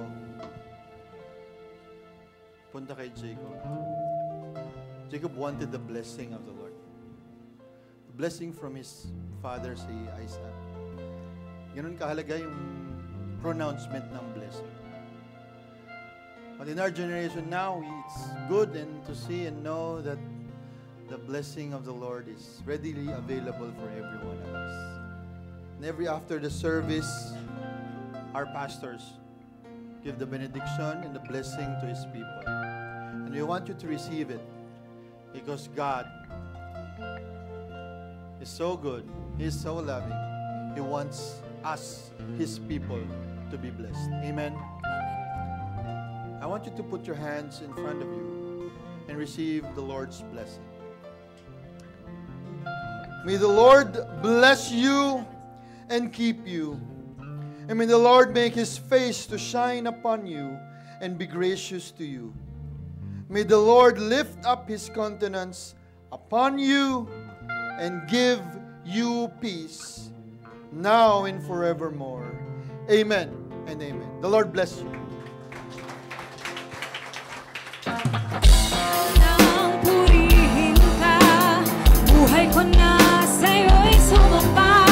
punta kay Jacob. Jacob wanted the blessing of the Lord. The blessing from his father si Isaac. Ganun kahalaga yung pronouncement ng blessing. But in our generation now, it's good and to see and know that the blessing of the Lord is readily available for every one of us. And after the service, our pastors give the benediction and the blessing to His people. And we want you to receive it because God is so good. He is so loving. He wants us, His people, to be blessed. Amen. I want you to put your hands in front of you and receive the Lord's blessing. May the Lord bless you and keep you. And may the Lord make His face to shine upon you and be gracious to you. May the Lord lift up His countenance upon you and give you peace now and forevermore. Amen and amen. The Lord bless you. Nang purihin ka, buhay ko na sa'yo'y sumamba.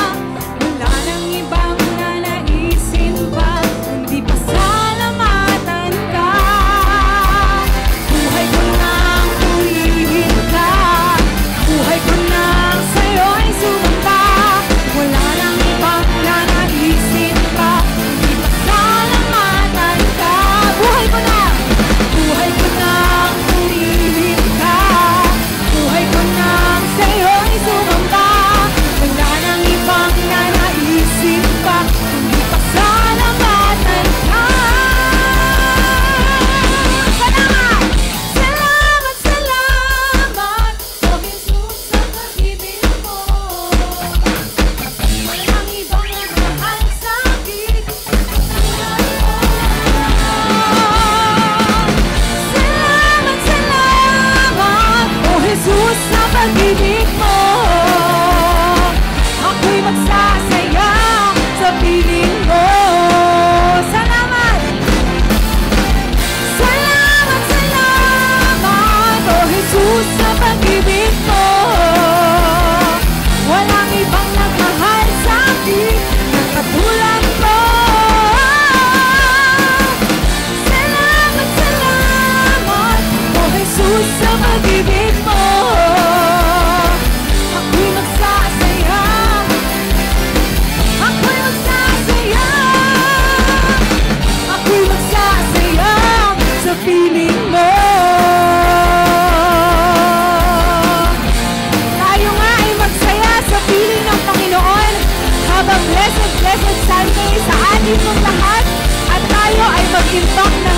Wala nang ibang nanaisin pa, kundi pasalamatan ka. Buhay ko nang purihin ka, buhay ko nang sa'yo'y sumamba. Wala nang ibang nanaisin pa, kundi pasalamatan ka. Buhay ko na! Buhay ko nang purihin ka, buhay ko nang sa'yo'y sumamba. Wala nang ibang nanaisin pa, kundi pasalamatan ka. Salamat! Salamat, salamat, O Jesus, sa pag-ibig mo. Walang ibang nagmahal sa'kin, tulad mo. Salamat, salamat, O Jesus, sa pag-ibig mo. Ako'y magsasaya sa piling mo. Salamat! Salamat, salamat, O Jesus, sa pag-ibig mo. Walang ibang nagmahal sa'kin na katulad mo. Salamat, salamat, O Jesus, sa pag-ibig mo. Ako'y magsasaya, ako'y magsasaya, ako'y magsasaya sa piling mo. Tayo nga ay magsaya sa piling ng Panginoon habang Blessed Sunday sa atin mong lahat at tayo ay mag-impact na